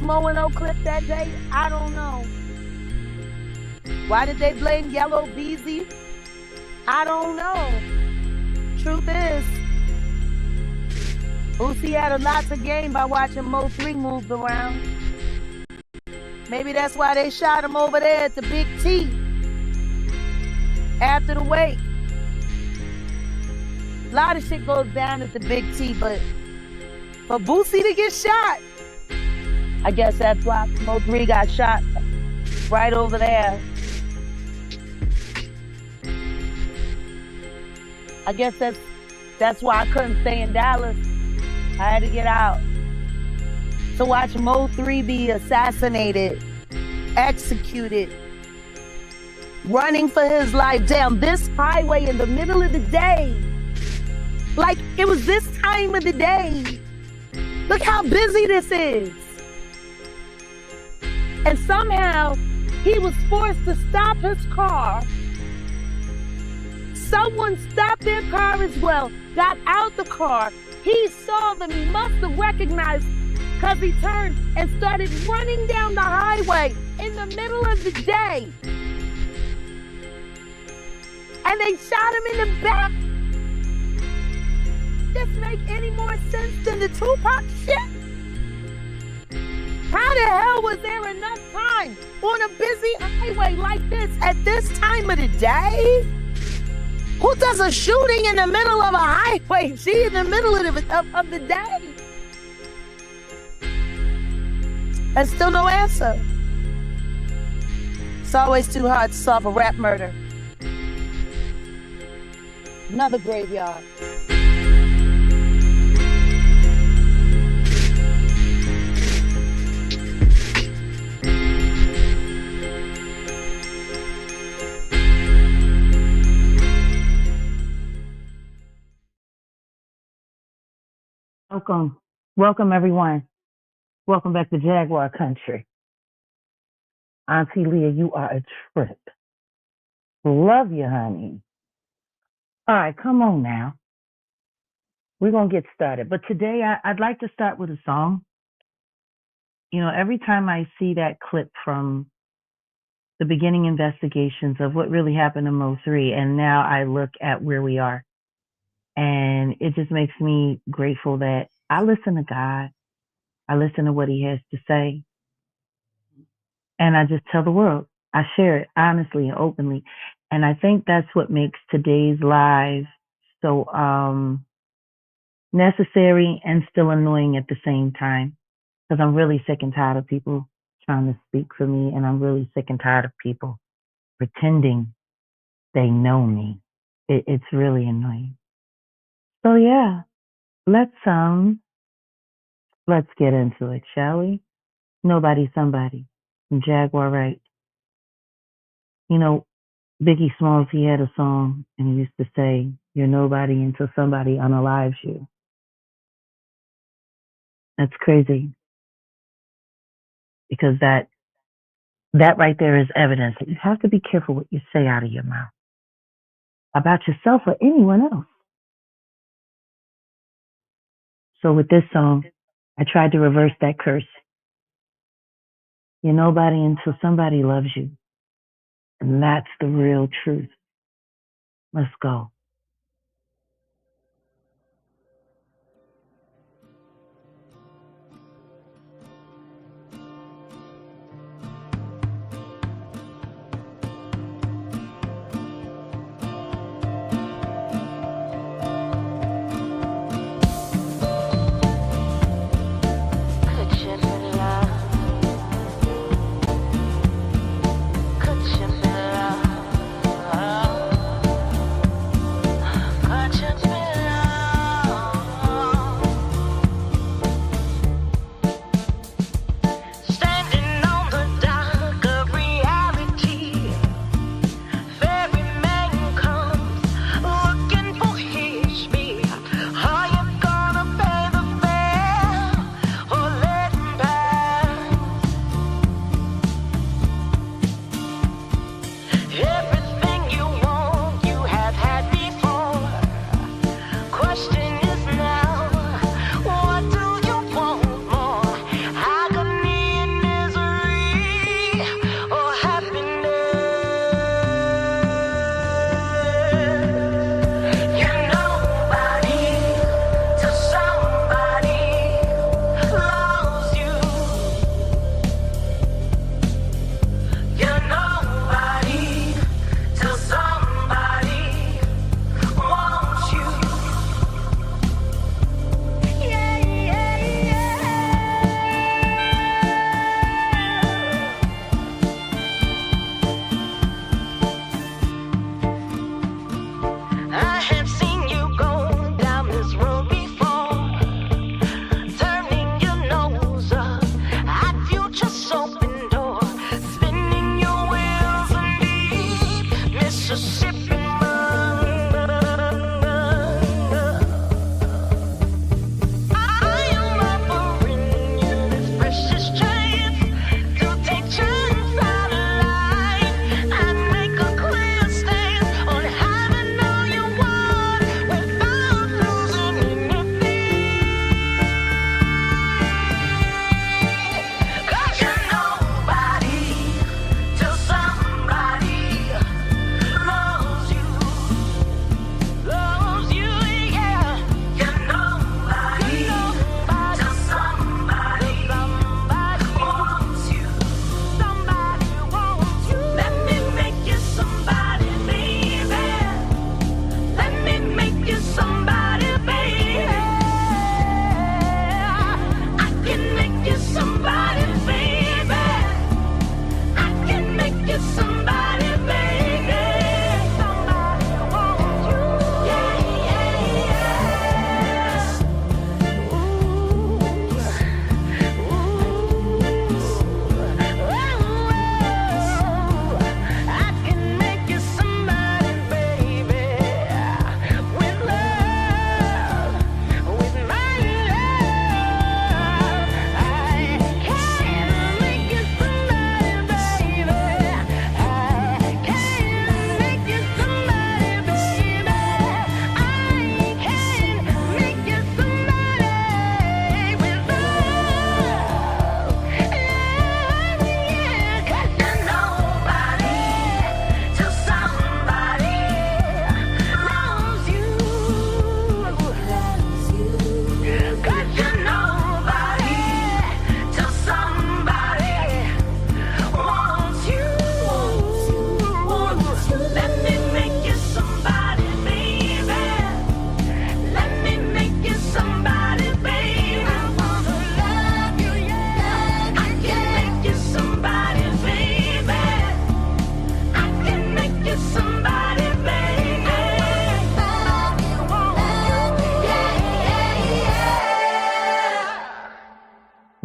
Mo&O clip that day? I don't know. Why did they blame Yellow Beezy? I don't know. Truth is, Boosie had a lot to gain by watching Mo 3 move around. Maybe that's why they shot him over there at the Big T after the wake. A lot of shit goes down at the Big T, but for Boosie to get shot, I guess that's why Mo 3 got shot right over there. I guess that's why I couldn't stay in Dallas. I had to get out to watch Mo 3 be assassinated, executed, running for his life down this highway in the middle of the day. Like, it was this time of the day. Look how busy this is. And somehow, he was forced to stop his car. Someone stopped their car as well, got out the car. He saw them, he must have recognized, because he turned and started running down the highway in the middle of the day. And they shot him in the back. This make any more sense than the Tupac shit? How the hell was there enough time on a busy highway like this at this time of the day? Who does a shooting in the middle of a highway? She in the middle of the day. And still no answer. It's always too hard to solve a rap murder. Another graveyard. Welcome everyone. Welcome back to Jaguar Country. Auntie Leah, you are a trip. Love you, honey. All right, come on now. We're going to get started. But today I'd like to start with a song. You know, every time I see that clip from the beginning investigations of what really happened to Mo 3, and now I look at where we are. And it just makes me grateful that I listen to God. I listen to what he has to say. And I just tell the world. I share it honestly and openly. And I think that's what makes today's live so necessary and still annoying at the same time. Because I'm really sick and tired of people trying to speak for me. And I'm really sick and tired of people pretending they know me. It's really annoying. So yeah, let's get into it, shall we? Nobody, Somebody from Jaguar Wright. You know, Biggie Smalls, he had a song and he used to say, "You're nobody until somebody unalives you." That's crazy. Because that right there is evidence that you have to be careful what you say out of your mouth about yourself or anyone else. So with this song, I tried to reverse that curse. You're nobody until somebody loves you. And that's the real truth. Let's go.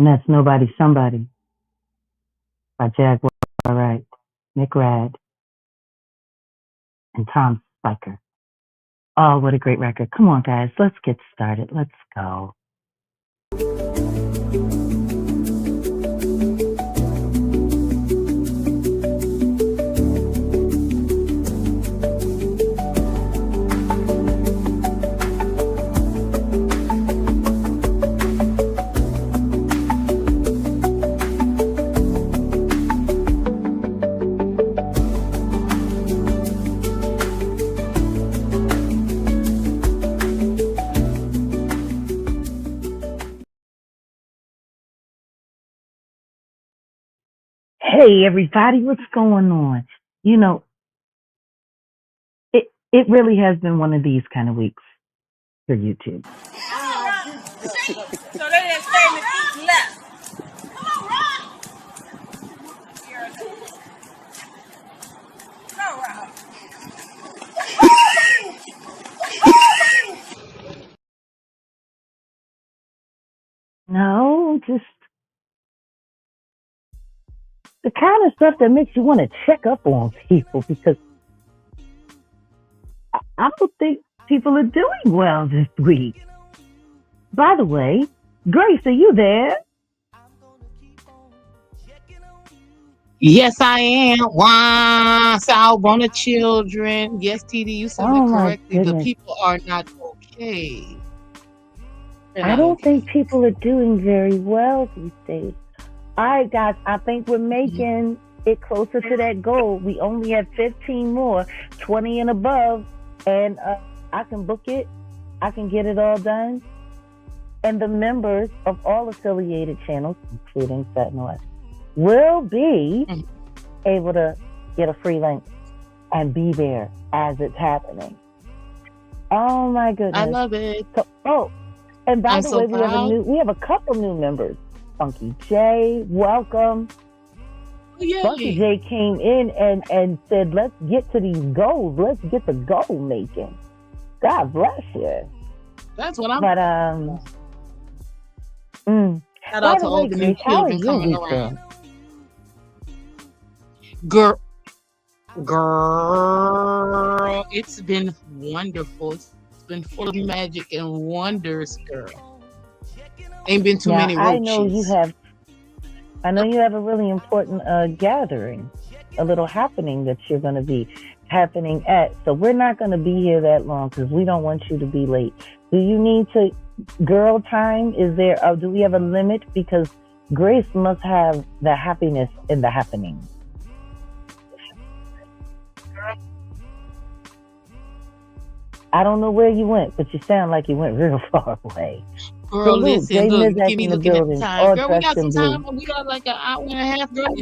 And that's Nobody Somebody by Jaguar Wright, Nick Rad, and Tom Spiker. Oh, what a great record. Come on, guys. Let's get started. Let's go. Hey, everybody, what's going on? You know, it really has been one of these kind of weeks for YouTube. So they didn't say the eat left. Come on, Rob. Come on, Rob. No, just the kind of stuff that makes you want to check up on people, because I don't think people are doing well this week. By the way, Grace, are you there? Yes, I am. Wow, South on the children. Yes, TD, you said it correctly. The people are not okay. I don't think people are doing very well these days. All right, guys, I think we're making it closer to that goal. We only have 15 more, 20 and above, and I can book it. I can get it all done. And the members of all affiliated channels, including Sentinel, will be able to get a free link and be there as it's happening. Oh my goodness! I love it. So, and by the way, we have a couple new members. Funky J, welcome. Yay. Funky J came in and said, "Let's get to these goals. Let's get the goal making." God bless you. That's what I'm. But shout out to all the new children coming around. Girl, it's been wonderful. It's been full of magic and wonders, girl. Ain't been too many roaches. I know you have a really important gathering, a little happening that you're going to be happening at. So we're not going to be here that long because we don't want you to be late. Do you need to girl time? Is there? Do we have a limit? Because Grace must have the happiness in the happening. I don't know where you went, but you sound like you went real far away. Girl, listen, look, give me looking at the time. Girl, we got some time. We got like an hour and a half, girl.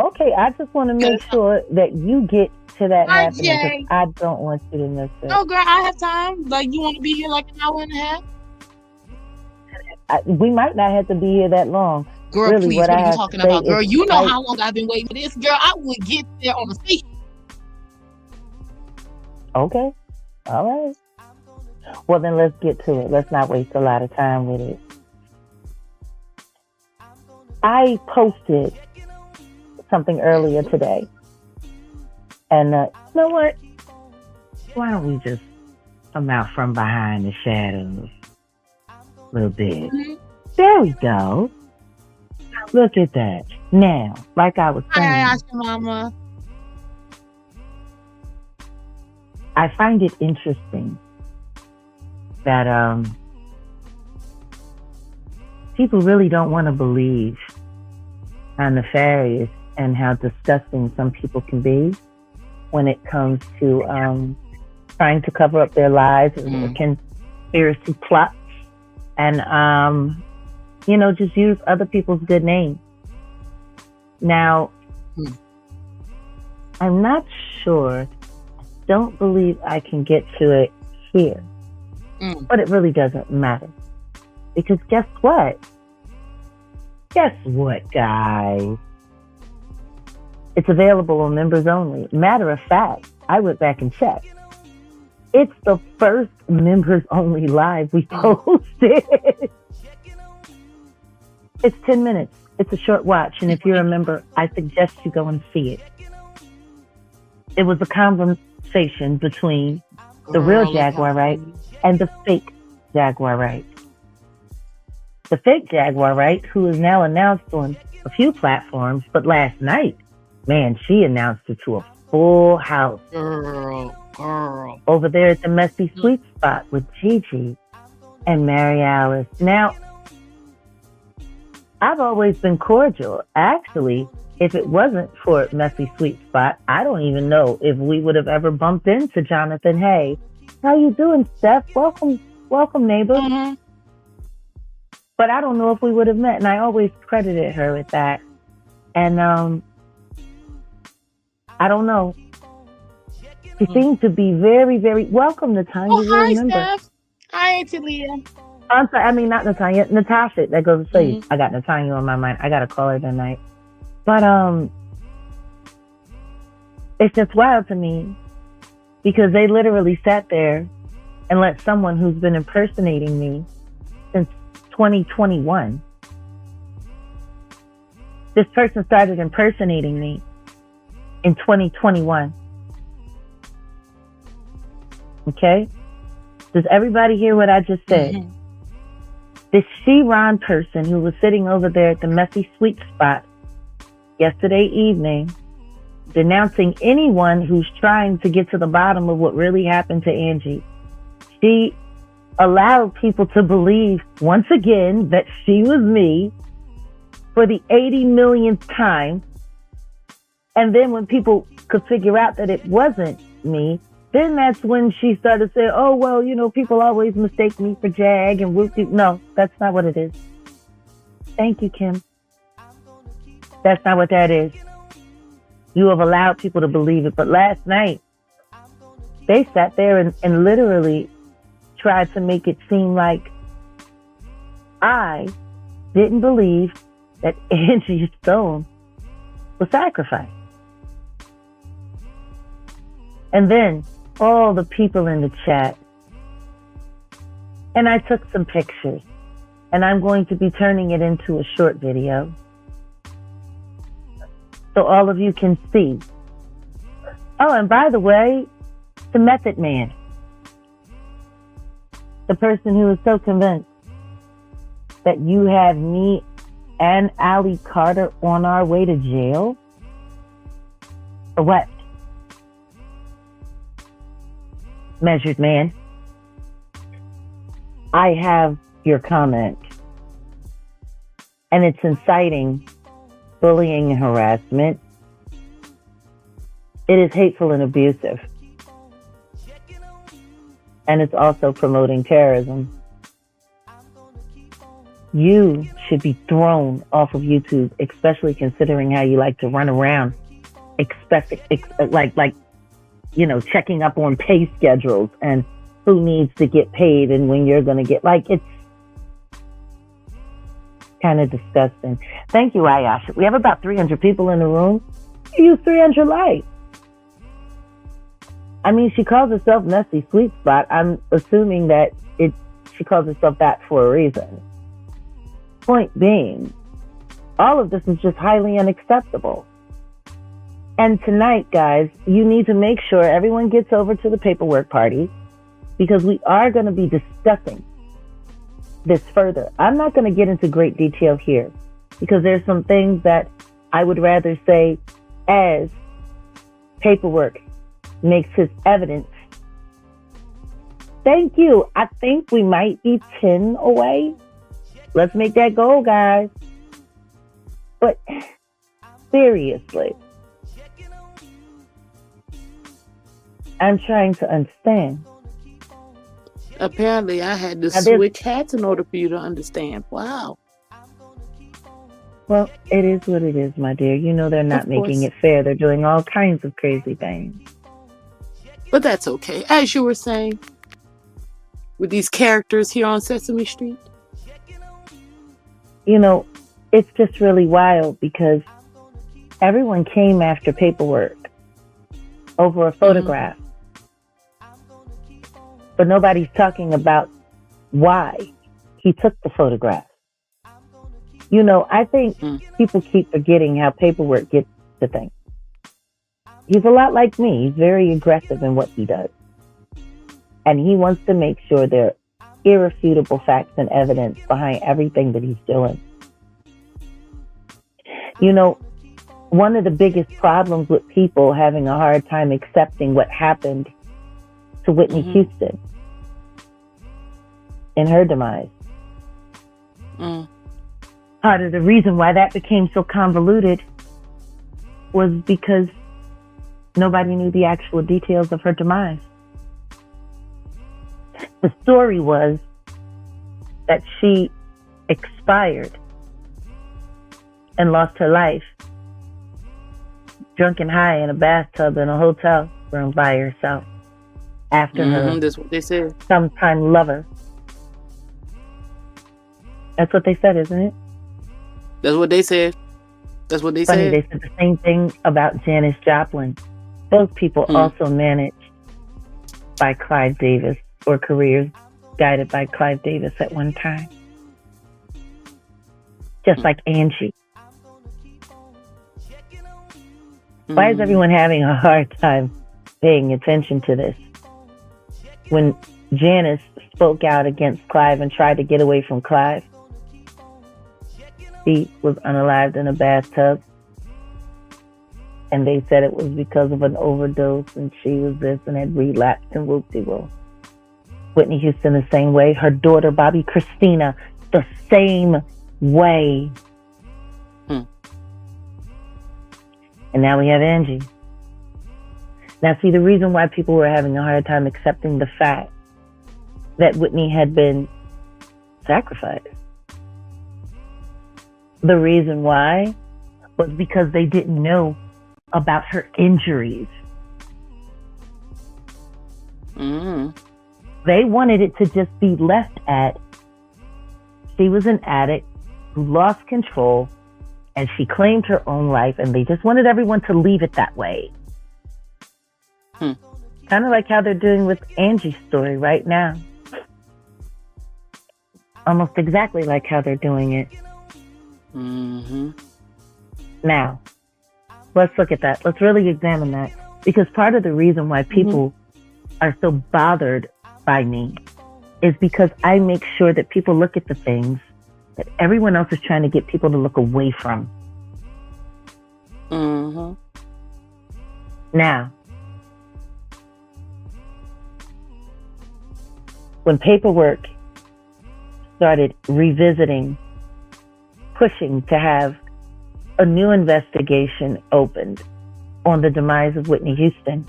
Okay, I just want to make sure that you get to that happening, because I don't want you to miss it. No, girl, I have time. Like, you want to be here like an hour and a half? We might not have to be here that long. Girl, really, please, what are you talking about, girl? You know how long I've been waiting for this. Girl, I would get there on the station. Okay. All right. Well, then let's get to it. Let's not waste a lot of time with it. I posted something earlier today. And you know what? Why don't we just come out from behind the shadows a little bit? There we go. Look at that. Now, like I was saying. Hi, Mama. I find it interesting that people really don't want to believe how nefarious and how disgusting some people can be when it comes to trying to cover up their lies and conspiracy plots and just use other people's good name. Now, I'm not sure. Don't believe I can get to it here. But it really doesn't matter. Because guess what? Guess what, guys? It's available on members only. Matter of fact, I went back and checked. It's the first members only live we posted. It's 10 minutes. It's a short watch. And if you're a member, I suggest you go and see it. It was a conversation between the real Jaguar Wright and the fake Jaguar Wright. The fake Jaguar Wright, who is now announced on a few platforms, but last night, man, she announced it to a full house. Girl. Over there at the Messy Sweet Spot with Gigi and Mary Alice. Now, I've always been cordial. Actually, if it wasn't for Messy Sweet Spot, I don't even know if we would have ever bumped into Jonathan. Hey, how you doing, Steph? Welcome, neighbor. Mm-hmm. But I don't know if we would have met, and I always credited her with that. And I don't know. She seemed to be very, very welcome, Natanya. Oh, hi, Steph. Hi, Auntie Leah. I'm sorry, I mean, not Natanya, Natasha. That goes to show you. I got Natanya on my mind. I got to call her tonight. But it's just wild to me because they literally sat there and let someone who's been impersonating me since 2021. This person started impersonating me in 2021. Okay? Does everybody hear what I just said? Mm-hmm. This Sheron person who was sitting over there at the Messy Sweet Spot yesterday evening, denouncing anyone who's trying to get to the bottom of what really happened to Angie. She allowed people to believe once again that she was me for the 80 millionth time. And then when people could figure out that it wasn't me, then that's when she started saying, oh, well, you know, people always mistake me for JAG and whoop-de. No, that's not what it is. Thank you, Kim. That's not what that is. You have allowed people to believe it. But last night, they sat there and literally tried to make it seem like I didn't believe that Angie Stone was sacrificed. And then all the people in the chat. And I took some pictures. And I'm going to be turning it into a short video, so all of you can see. Oh, and by the way, the Method Man. The person who is so convinced that you have me and Allie Carter on our way to jail? For what? Measured Man. I have your comment. And it's inciting bullying and harassment. It is hateful and abusive. And it's also promoting terrorism. You should be thrown off of YouTube, especially considering how you like to run around, checking up on pay schedules and who needs to get paid and when you're going to get, it's kind of disgusting. Thank you, Ayasha. We have about 300 people in the room. You use 300 lights. I mean, she calls herself Messy Sweet Spot. I'm assuming that she calls herself that for a reason. Point being, all of this is just highly unacceptable. And tonight, guys, you need to make sure everyone gets over to the paperwork party because we are going to be discussing this further. I'm not going to get into great detail here because there's some things that I would rather say as paperwork makes his evidence. Thank you. I think we might be 10 away. Let's make that goal, guys. But seriously, I'm trying to understand. Apparently, I had to switch hats in order for you to understand. Wow. Well, it is what it is, my dear. You know they're not making it fair. They're doing all kinds of crazy things. But that's okay. As you were saying, with these characters here on Sesame Street. You know, it's just really wild because everyone came after paperwork over a photograph. But nobody's talking about why he took the photograph. I think people keep forgetting how paperwork gets to things. He's a lot like me. He's very aggressive in what he does. And he wants to make sure there are irrefutable facts and evidence behind everything that he's doing. One of the biggest problems with people having a hard time accepting what happened to Whitney Houston in her demise. Part of the reason why that became so convoluted was because nobody knew the actual details of her demise. The story was that she expired and lost her life drunk and high in a bathtub in a hotel room by herself after her That's what they said. sometime lover. That's what they said, isn't it? That's what they said. That's what they Funny, said. they said the same thing about Janis Joplin. Both people also managed by Clive Davis, or careers guided by Clive Davis at one time. Just like Angie. Why is everyone having a hard time paying attention to this? When Janis spoke out against Clive and tried to get away from Clive, he was unalived in a bathtub. And they said it was because of an overdose and she was this and had relapsed and whoop-de-whoop. Whitney Houston the same way. Her daughter, Bobby Christina, the same way. And now we have Angie. Now, see, the reason why people were having a hard time accepting the fact that Whitney had been sacrificed, the reason why was because they didn't know about her injuries. They wanted it to just be left at, she was an addict who lost control and she claimed her own life, and they just wanted everyone to leave it that way. Kind of like how they're doing with Angie's story right now. Almost exactly like how they're doing it. Now, let's look at that. Let's really examine that. Because part of the reason why people are so bothered by me is because I make sure that people look at the things that everyone else is trying to get people to look away from. Now, when paperwork started revisiting, pushing to have a new investigation opened on the demise of Whitney Houston,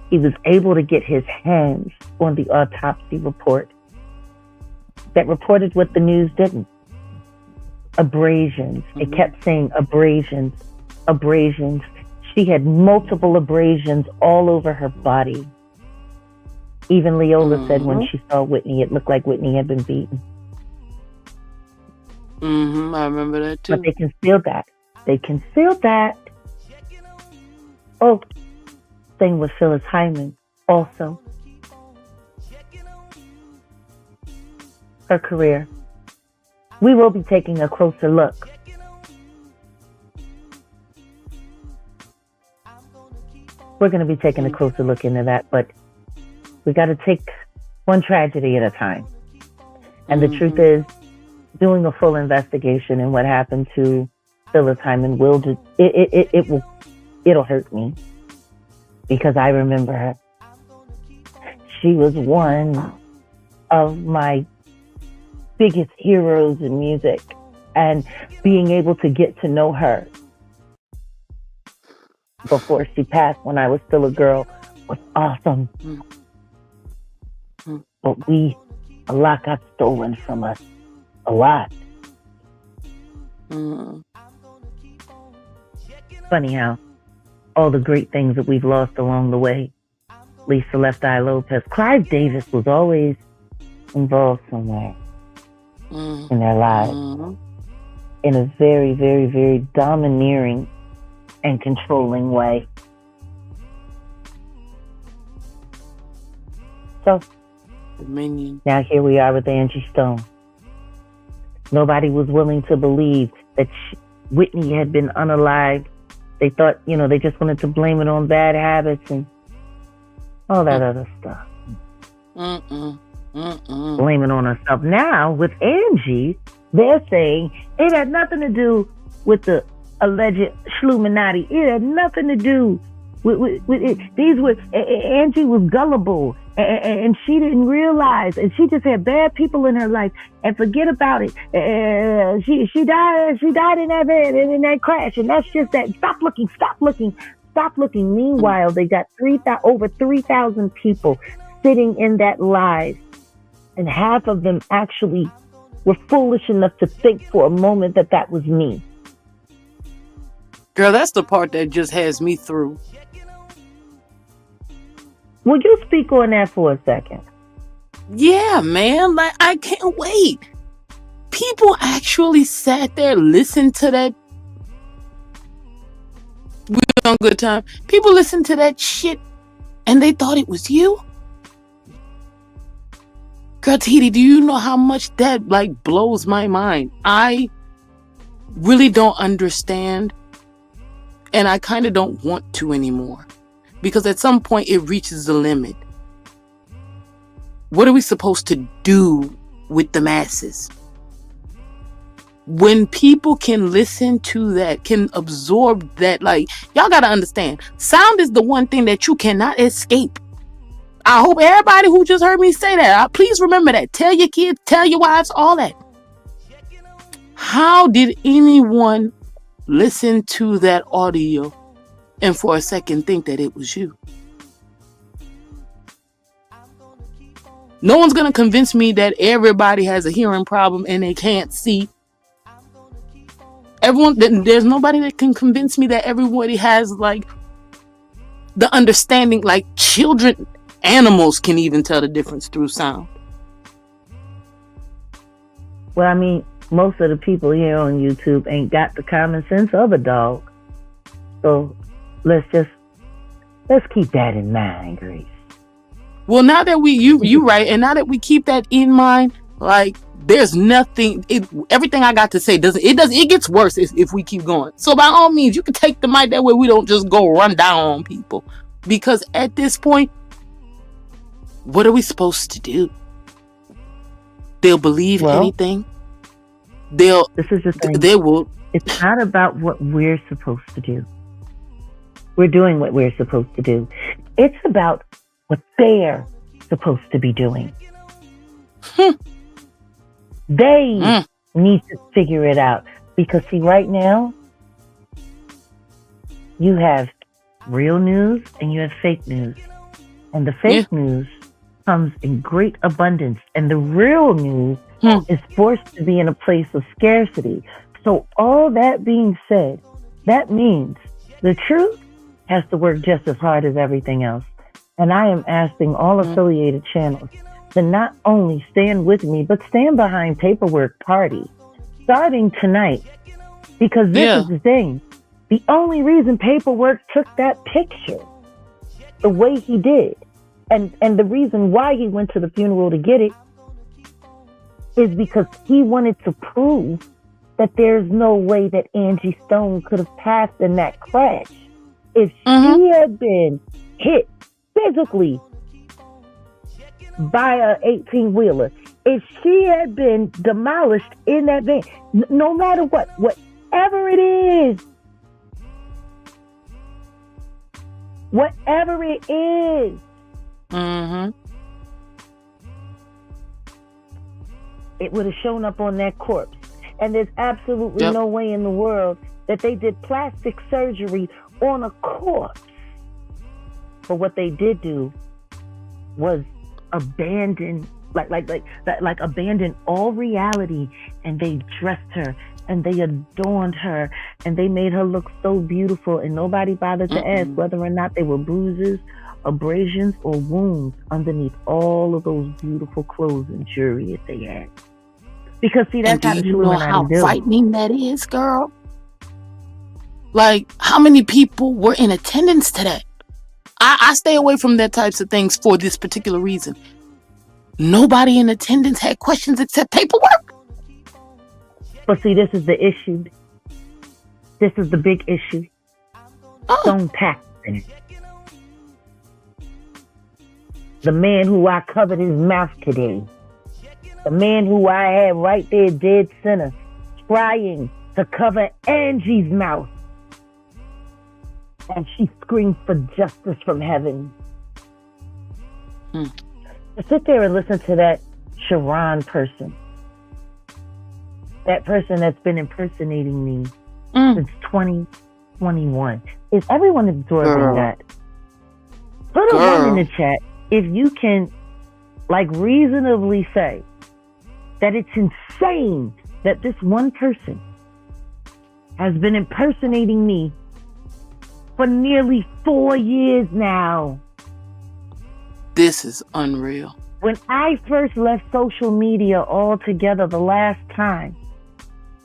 he was able to get his hands on the autopsy report that reported what the news didn't. Abrasions. It kept saying abrasions, abrasions. She had multiple abrasions all over her body. Even Leola said when she saw Whitney, it looked like Whitney had been beaten. I remember that too. But they concealed that. They concealed that. Oh, same with Phyllis Hyman also. Her career. We will be taking a closer look. We're going to be taking a closer look into that, but we got to take one tragedy at a time. And the truth is, doing a full investigation in what happened to Phyllis Hyman will do, it'll hurt me because I remember her. She was one of my biggest heroes in music, and being able to get to know her before she passed when I was still a girl was awesome. But a lot got stolen from us. A lot. Funny how all the great things that we've lost along the way. Lisa Left Eye Lopez. Clive Davis was always involved somewhere in their lives in a very, very, very domineering and controlling way. So, now here we are with Angie Stone. Nobody was willing to believe that Whitney had been unalived. They thought, they just wanted to blame it on bad habits and all that other stuff. Blame it on herself. Now, with Angie, they're saying it had nothing to do with the alleged Schluminati. It had nothing to do with it. Angie was gullible, and she didn't realize, and she just had bad people in her life, and forget about it. She died in that van, in that crash, and that's just that. Stop looking. Meanwhile, they got over 3,000 people sitting in that live, and half of them actually were foolish enough to think for a moment that was me. Girl, that's the part that just has me through. Would you speak on that for a second? Yeah, man. Like, I can't wait. People actually sat there, listened to that. We were on Good Time. People listened to that shit, and they thought it was you. Girl, Titi, do you know how much that blows my mind? I really don't understand, and I kind of don't want to anymore, because at some point it reaches the limit. What are we supposed to do with the masses? When people can listen to that, can absorb that, y'all gotta understand, sound is the one thing that you cannot escape. I hope everybody who just heard me say that, please remember that. Tell your kids, tell your wives, all that. How did anyone listen to that audio and for a second think that it was you? No one's going to convince me that everybody has a hearing problem and they can't see. There's nobody that can convince me that everybody has the understanding, children. Animals can even tell the difference through sound. Well, I mean, most of the people here on YouTube ain't got the common sense of a dog. So let's keep that in mind, Grace. Well, now that you right, and now that we keep that in mind, there's nothing. Everything I got to say it gets worse if we keep going. So by all means, you can take the mic, that way we don't just go run down on people. Because at this point, what are we supposed to do? They'll believe anything. This is the thing. They will. It's not about what we're supposed to do. We're doing what we're supposed to do. It's about what they're supposed to be doing. They need to figure it out. Because see, right now, you have real news and you have fake news. And the fake news comes in great abundance, and the real news is forced to be in a place of scarcity. So all that being said, that means the truth has to work just as hard as everything else. And I am asking all affiliated channels to not only stand with me, but stand behind Paperwork Party starting tonight. Because this is the thing. The only reason Paperwork took that picture the way he did, and the reason why he went to the funeral to get it, is because he wanted to prove that there's no way that Angie Stone could have passed in that crash. If she had been hit physically by a 18-wheeler, if she had been demolished in that van, no matter whatever it is, it would have shown up on that corpse. And there's absolutely no way in the world that they did plastic surgery on a corpse. But what they did do was abandon, abandon all reality, and they dressed her and they adorned her and they made her look so beautiful, and nobody bothered to ask whether or not they were bruises, abrasions, or wounds underneath all of those beautiful clothes and jewelry that they had. Because see, that's how the Illuminati do. How frightening that is, girl. How many people were in attendance to that? I stay away from that types of things for this particular reason. Nobody in attendance had questions except Paperwork. But see, this is the issue. This is the big issue. Stone Paxton. The man who I covered his mouth today. The man who I had right there dead center, trying to cover Angie's mouth. And she screamed for justice from heaven. To sit there and listen to that Sheron person. That person that's been impersonating me since 2021. Is everyone absorbing that? Put a one in the chat if you can, like, reasonably say that it's insane that this one person has been impersonating me for nearly 4 years now. This is unreal. When I first left social media altogether the last time,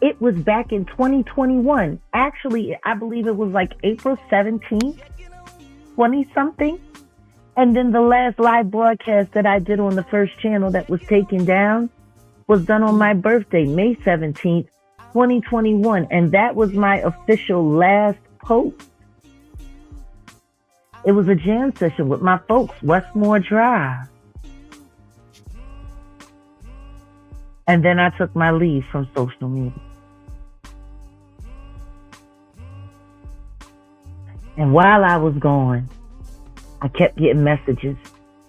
it was back in 2021. Actually, I believe it was like April 17th, 20-something. And then the last live broadcast that I did on the first channel that was taken down was done on my birthday, May 17th, 2021. And that was my official last post. It was a jam session with my folks, Westmore Drive. And then I took my leave from social media. And while I was gone, I kept getting messages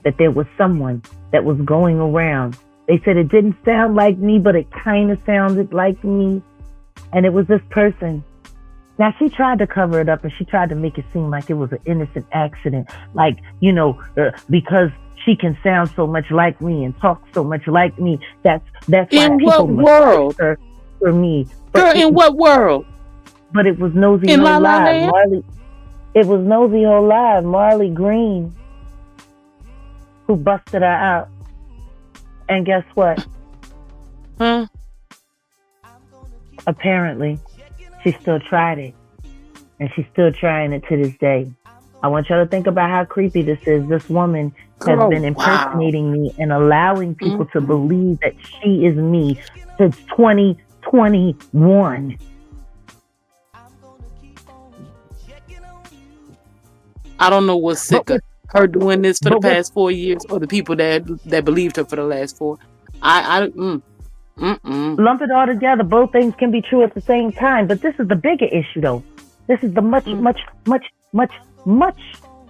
that there was someone that was going around. They said it didn't sound like me, but it kind of sounded like me. And it was this person. Now, she tried to cover it up and she tried to make it seem like it was an innocent accident. Like, you know, because she can sound so much like me and talk so much like me. That's why in people what world? her for me. Girl, in what world? But it was Nosy In Ho La La Live. Land? Marley. It was Nosy Ho Live, Marley Green, who busted her out. And guess what? Apparently, she still tried it. And she's still trying it to this day. I want y'all to think about how creepy this is. This woman has been impersonating me and allowing people to believe that she is me since 2021. I don't know what's sicker, her doing this for the past 4 years or the people that believed her for the last 4. Lump it all together. Both things can be true at the same time. But this is the bigger issue, though. This is the much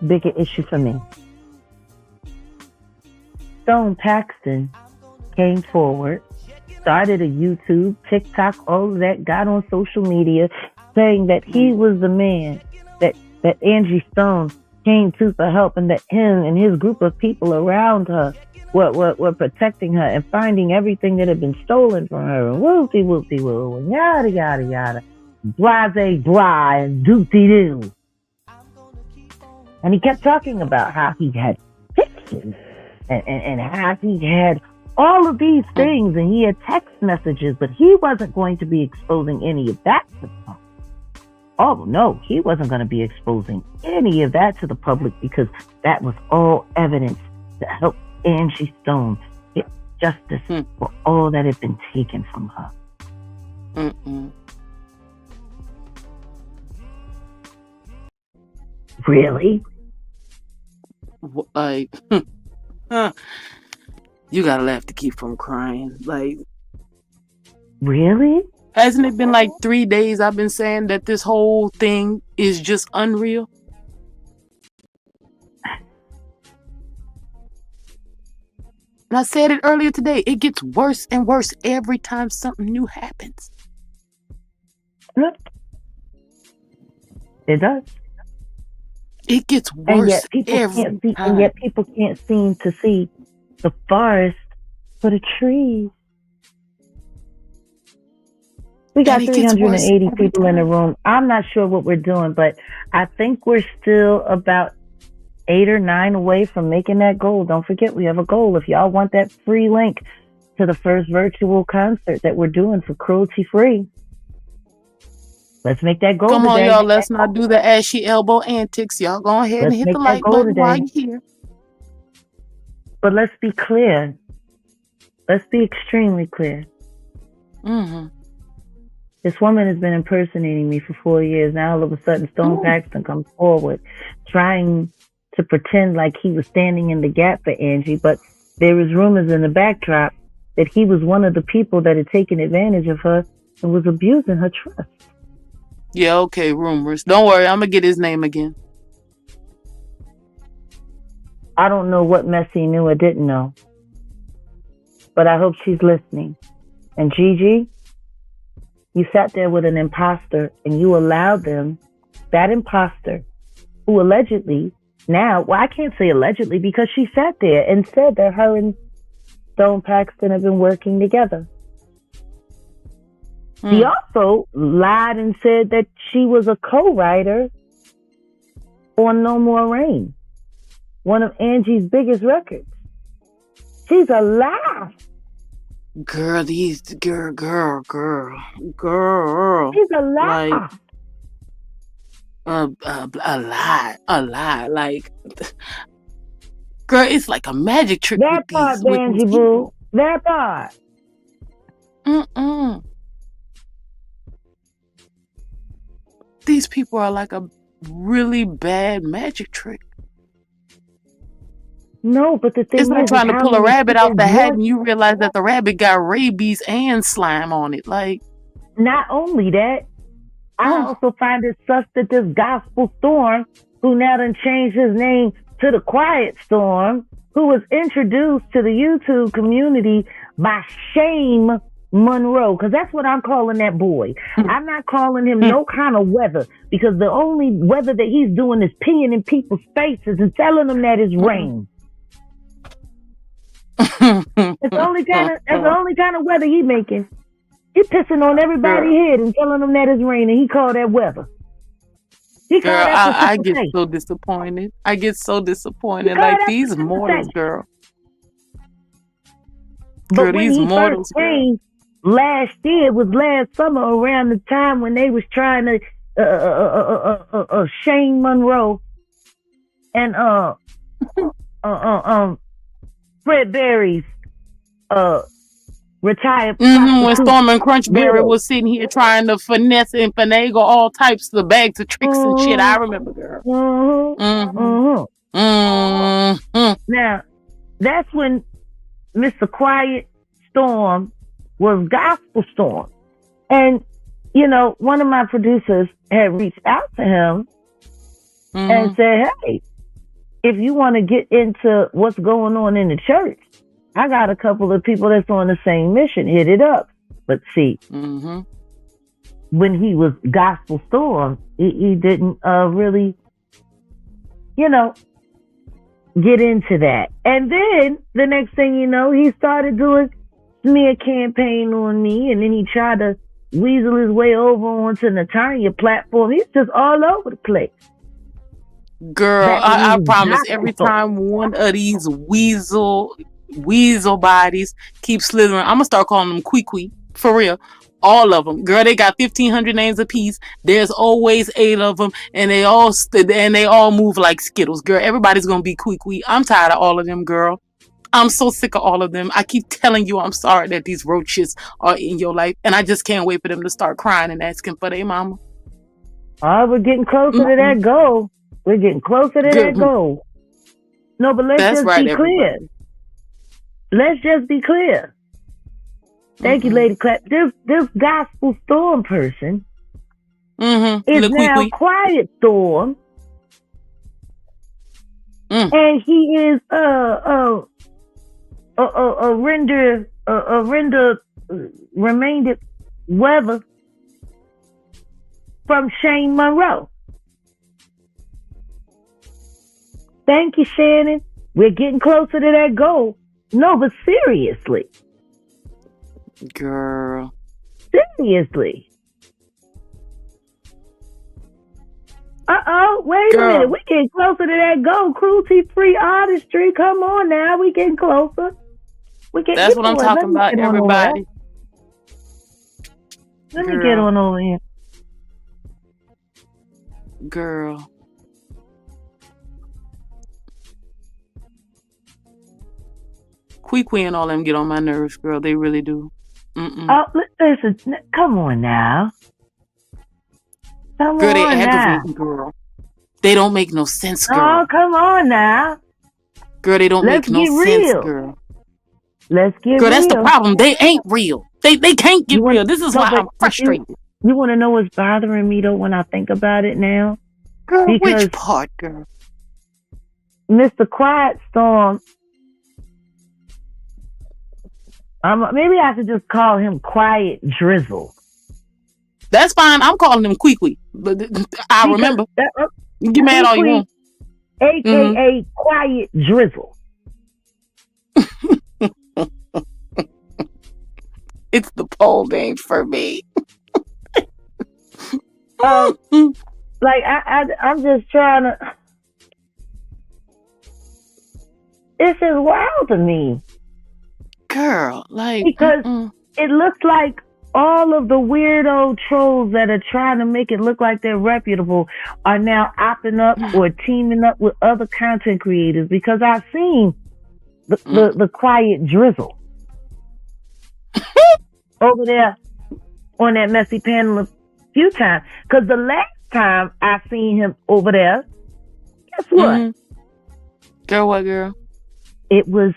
bigger issue for me. Stone Paxton came forward, started a YouTube, TikTok, all of that, got on social media saying that he was the man that Angie Stone came to for help, and that him and his group of people around her were protecting her and finding everything that had been stolen from her, and whoopty-whoopty-woo, and yada, yada, yada, blase-blah, and doopty-doo. And he kept talking about how he had pictures and how he had all of these things, and he had text messages, but he wasn't going to be exposing any of that to the public. Oh, no, he wasn't going to be exposing any of that to the public because that was all evidence to help Angie Stone get justice for all that had been taken from her. Really? Like, you gotta laugh to keep from crying. Like, really? Hasn't it been like 3 days I've been saying that this whole thing is just unreal? And I said it earlier today. It gets worse and worse every time something new happens. It does. It gets worse every time. And yet people can't seem to see the forest for the trees. We got 380 people in the room. I'm not sure what we're doing, but I think we're still about 8 or 9 away from making that goal. Don't forget, we have a goal. If y'all want that free link to the first virtual concert that we're doing for Cruelty Free, let's make that goal. Come on, today. y'all. Let's not do the ashy elbow antics. Y'all go ahead and hit the like button while you're here. But let's be clear. Let's be extremely clear. This woman has been impersonating me for 4 years. Now all of a sudden Stone Paxton comes forward trying to pretend like he was standing in the gap for Angie, but there is rumors in the backdrop that he was one of the people that had taken advantage of her and was abusing her trust. Yeah, okay, rumors. Don't worry, I'm gonna get his name again. I don't know what Messy knew or didn't know, but I hope she's listening. And Gigi, you sat there with an imposter and you allowed them, that imposter, who allegedly, now, well, I can't say allegedly because she sat there and said that her and Stone Paxton have been working together. He also lied and said that she was a co-writer on No More Rain, one of Angie's biggest records. She's a lie. Girl, girl. She's a lie. Like, a lie. Like, girl, it's like a magic trick that with part, these Banji Boo. That part. These people are like a really bad magic trick. No, but the thing it's like is, trying to pull a rabbit out the hat and you realize that the rabbit got rabies and slime on it. Like, not only that, I also find it sus that this Gospel Storm, who now done changed his name to the Quiet Storm, who was introduced to the YouTube community by Shame Monroe, because that's what I'm calling that boy. I'm not calling him no kind of weather, because the only weather that he's doing is peeing in people's faces and telling them that it's rain. That's the only kind of weather he making. He pissing on everybody's head and telling them that it's raining. He called that weather. Girl, I get so disappointed. I get so disappointed. Like these mortals, girl. But when he first came last year, it was last summer around the time when they was trying to Shane Monroe and Fred Berry's retired. When Storm and Crunchberry was sitting here trying to finesse and finagle all types of bags of tricks and shit. I remember, girl. Now, that's when Mr. Quiet Storm was Gospel Storm. And, you know, one of my producers had reached out to him and said, hey, if you want to get into what's going on in the church, I got a couple of people that's on the same mission. Hit it up. But see, when he was Gospel Storm, he didn't really, you know, get into that. And then the next thing you know, he started doing smear campaign on me, and then he tried to weasel his way over onto Natanya platform. He's just all over the place. Girl, I promise, every time one of these weasel bodies keep slithering, I'm gonna start calling them Quee for real. All of them, girl. They got 1,500 names apiece. There's always 8 of them, and they all move like Skittles, girl. Everybody's gonna be Quee. I'm tired of all of them, girl. I'm so sick of all of them. I keep telling you I'm sorry that these roaches are in your life, and I just can't wait for them to start crying and asking for their mama. We're getting closer to that goal. We're getting closer to that goal. No, but let's just be clear. Let's just be clear. Thank you, Lady Clap. This Gospel Storm person is now Quiet Storm, and he is remainder weather from Shane Monroe. Thank you, Shannon. We're getting closer to that goal. No, but seriously. Girl. Seriously. Wait a minute. We're getting closer to that goal. Cruelty-free artistry. Come on now. We're getting closer. That's what I'm talking about, everybody. Let me get on over here. Girl. Quee and all them get on my nerves, girl. They really do. Oh, listen, come on now. Come Girl, they on now. aggravating, girl. They don't make no sense, girl. Oh, come on now. Girl, they don't Let's make no get sense, real. girl. Let's get Girl, real. that's the problem. They ain't real. They can't get real. This is why I'm frustrated. You want to know what's bothering me, though, when I think about it now? Girl, because which part, girl? Mr. Quiet Storm, maybe I should just call him Quiet Drizzle. That's fine. I'm calling him Queequee. I remember. You get mad all you want. AKA Quiet Drizzle. It's the pole name for me. Like I'm just trying to. This is wild to me, girl. Like because it looks like all of the weirdo trolls that are trying to make it look like they're reputable are now opting up or teaming up with other content creators. Because I've seen the Quiet Drizzle over there on that messy panel a few times. Because the last time I seen him over there, guess what? Girl, what, girl? It was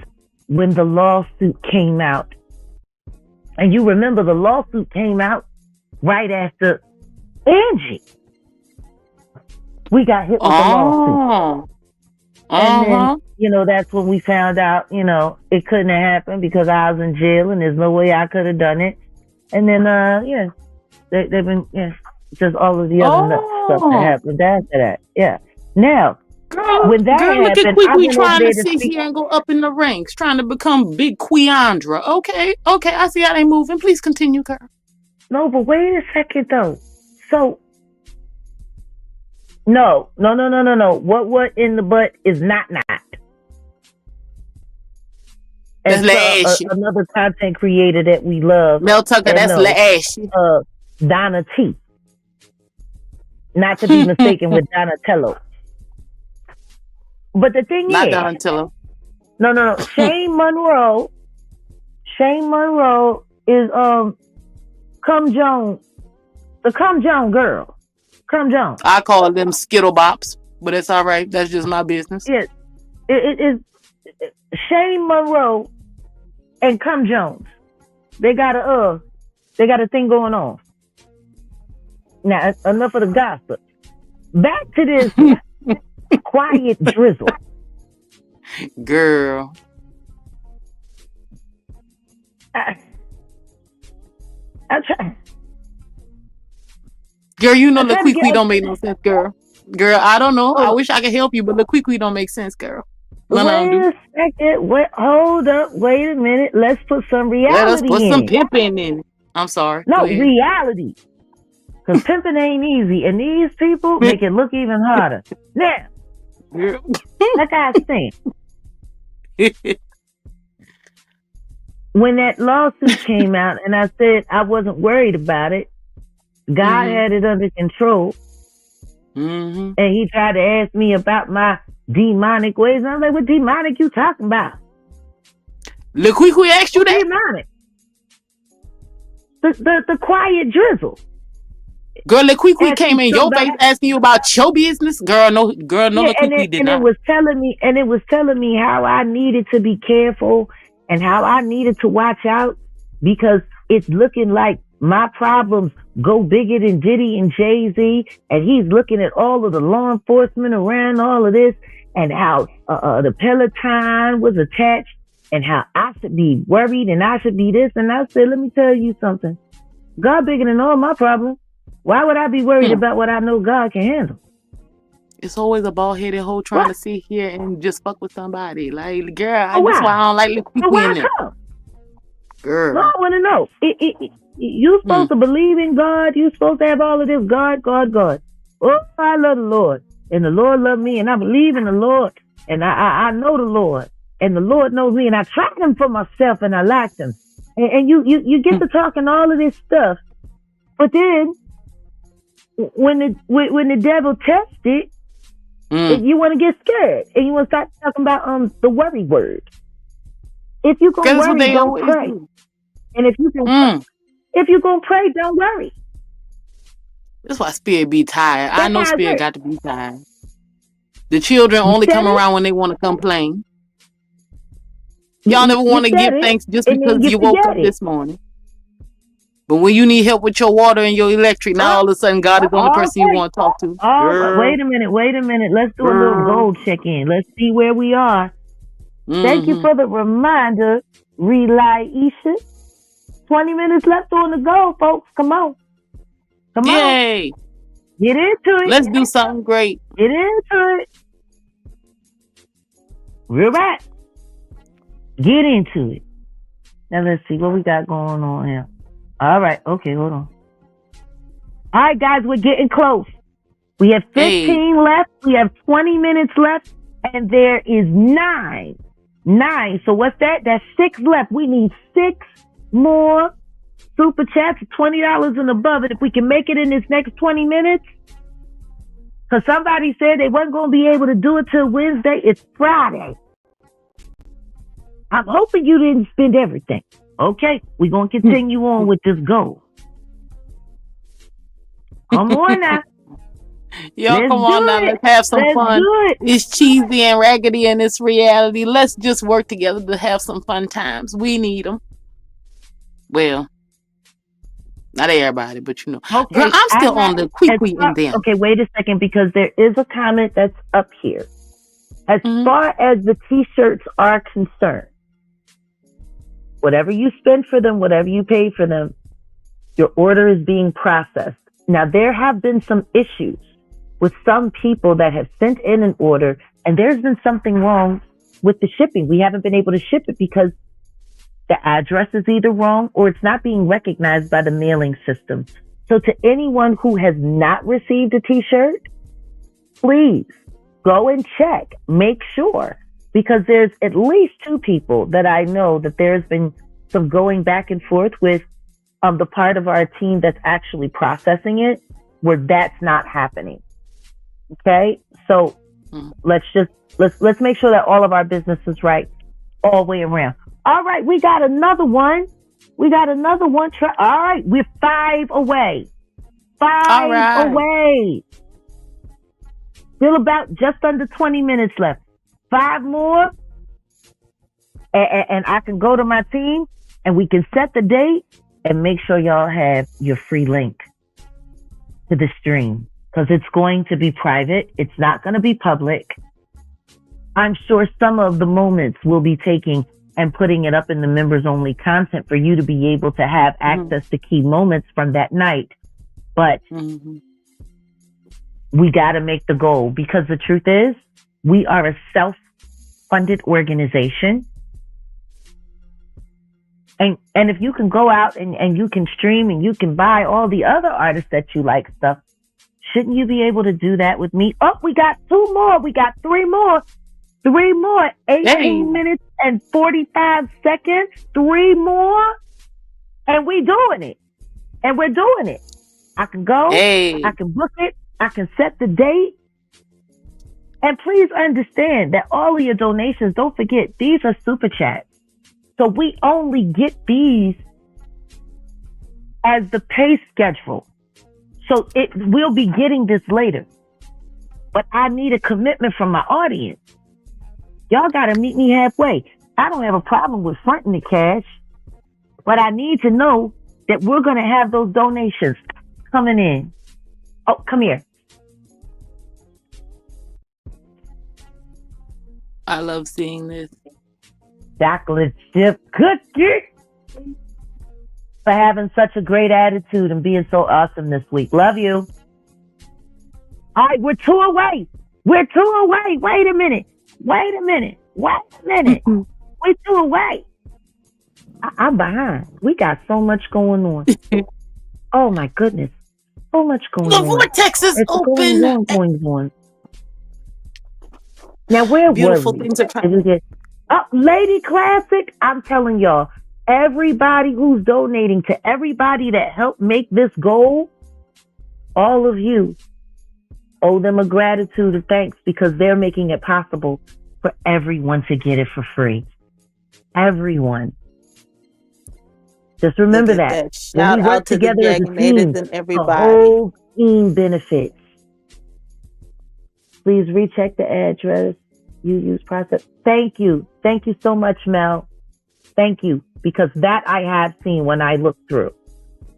when the lawsuit came out. And you remember the lawsuit came out right after Angie. We got hit with the lawsuit. And then, that's when we found out, it couldn't have happened because I was in jail and there's no way I could have done it. And then, they've been, just all of the other stuff that happened after that. Yeah. Now, girl, when that happened, look at Queequee trying to sit here and go up in the ranks, trying to become Big Queandra. Okay, I see how they moving. Please continue, girl. No, but wait a second though. So, no. What in the butt is not. That's Lashy. Another content creator that we love. Mel Tucker, that's Lashy. Donna T. Not to be mistaken with Donatello. But the thing not is, Donatello. No. Shane Monroe is Come Jones, the Come Jones girl. Come Jones. I call them Skittle Bops, but it's all right. That's just my business. Yes, it is Shane Monroe and Come Jones. They got a thing going on. Now enough of the gossip. Back to this. Quiet Drizzle. Girl. I'm trying. Girl, the Queequee don't make no sense, girl. Girl, I don't know. I wish I could help you, but the Queequee don't make sense, girl. Wait a second. Hold up. Wait a minute. Let's put some reality in. Let's put some pimping in. I'm sorry. No, reality. Because pimping ain't easy. And these people make it look even harder. Now, like I said, when that lawsuit came out and I said I wasn't worried about it, God had it under control. And he tried to ask me about my demonic ways. And I was like, what demonic you talking about? LaQuiqui asked you that? Demonic. The Quiet Drizzle. Girl, LaQuiqui came in your face asking you about your business. Girl, no, LaQuiqui did not. It was telling me how I needed to be careful and how I needed to watch out because it's looking like my problems go bigger than Diddy and Jay-Z, and he's looking at all of the law enforcement around all of this and how the Peloton was attached and how I should be worried and I should be this. And I said, let me tell you something. God bigger than all my problems. Why would I be worried about what I know God can handle? It's always a bald-headed hoe trying to sit here and just fuck with somebody. Like, girl, that's why I don't like LaQuiqui in there. Girl. No, I want to know. You supposed to believe in God. You supposed to have all of this God. Oh, I love the Lord. And the Lord loved me. And I believe in the Lord. And I know the Lord. And the Lord knows me. And I tried him for myself. And I liked him. And you get to talking all of this stuff. But then, when the devil tests it, you want to get scared. And you want to start talking about the worry word. If you gonna worry, don't pray. And if you gonna pray, don't worry. That's why Spirit be tired. I That's know how it Spirit works. got to be tired. The children You only said come it. around when they want to complain. Y'all never You want to said give it, thanks just and then because you you woke forget up it. this morning. But when you need help with your water and your electric, now all of a sudden God is the only person you Okay. want to talk to. Wait a minute. Let's do a little goal check-in. Let's see where we are. Thank you for the reminder, Isha. 20 minutes left on the goal, folks. Come on. Yay. Get into it. Let's do something great. Get into it. Real right. Get into it. Now let's see what we got going on here. All right. Okay, hold on. All right, guys, we're getting close. We have 15 left. We have 20 minutes left. And there is 9. So what's that? That's 6 left. We need 6 more super chats, $20 and above. And if we can make it in this next 20 minutes, because somebody said they wasn't going to be able to do it till Wednesday. It's Friday. I'm hoping you didn't spend everything. Okay, we're going to continue on with this goal. Come on now. Y'all, come on now. Let's have some fun. It's cheesy and raggedy and it's reality. Let's just work together to have some fun times. We need them. Well, not everybody, but you know. Okay, girl, I'm still on the quick and them. Okay, wait a second, because there is a comment that's up here. As far as the t-shirts are concerned, whatever you spend for them, whatever you pay for them, your order is being processed. Now, there have been some issues with some people that have sent in an order, and there's been something wrong with the shipping. We haven't been able to ship it because the address is either wrong or it's not being recognized by the mailing system. So to anyone who has not received a t-shirt, please go and check, make sure, because there's at least 2 people that I know that there's been some going back and forth with the part of our team that's actually processing it, where that's not happening. Okay, so let's make sure that all of our business is right all the way around. All right, we got another one. All right, we're 5 away. 5 away. Still about just under 20 minutes left. 5 more, and I can go to my team and we can set the date and make sure y'all have your free link to the stream, because it's going to be private. It's not going to be public. I'm sure some of the moments we'll be taking and putting it up in the members only content for you to be able to have access to key moments from that night. But we got to make the goal, because the truth is we are a self-funded organization. And if you can go out and you can stream and you can buy all the other artists that you like stuff, shouldn't you be able to do that with me? Oh, we got 2 more. We got 3 more. 3 more. 18 minutes and 45 seconds. 3 more. And we doing it. And we're doing it. I can go. I can book it. I can set the date. And please understand that all of your donations, don't forget, these are super chats. So we only get these as the pay schedule. So we'll be getting this later. But I need a commitment from my audience. Y'all got to meet me halfway. I don't have a problem with fronting the cash, but I need to know that we're going to have those donations coming in. Oh, come here. I love seeing this. Chocolate chip cookie, for having such a great attitude and being so awesome this week. Love you. All right, we're 2 away. We're 2 away. Wait a minute. We're 2 away. I'm behind. We got so much going on. Oh my goodness. So much going on. The vortex is open. Going. Now, where beautiful were we? Things are trying. Lady Classic, I'm telling y'all, everybody who's donating, to everybody that helped make this goal, all of you owe them a gratitude and thanks, because they're making it possible for everyone to get it for free. Everyone. Just remember Look at that. that. When we Shout work out to the together as a team, Jagnators and the everybody. whole team benefits. Please recheck the address you use process. Thank you. Thank you so much, Mel. Thank you. Because that I have seen when I look through.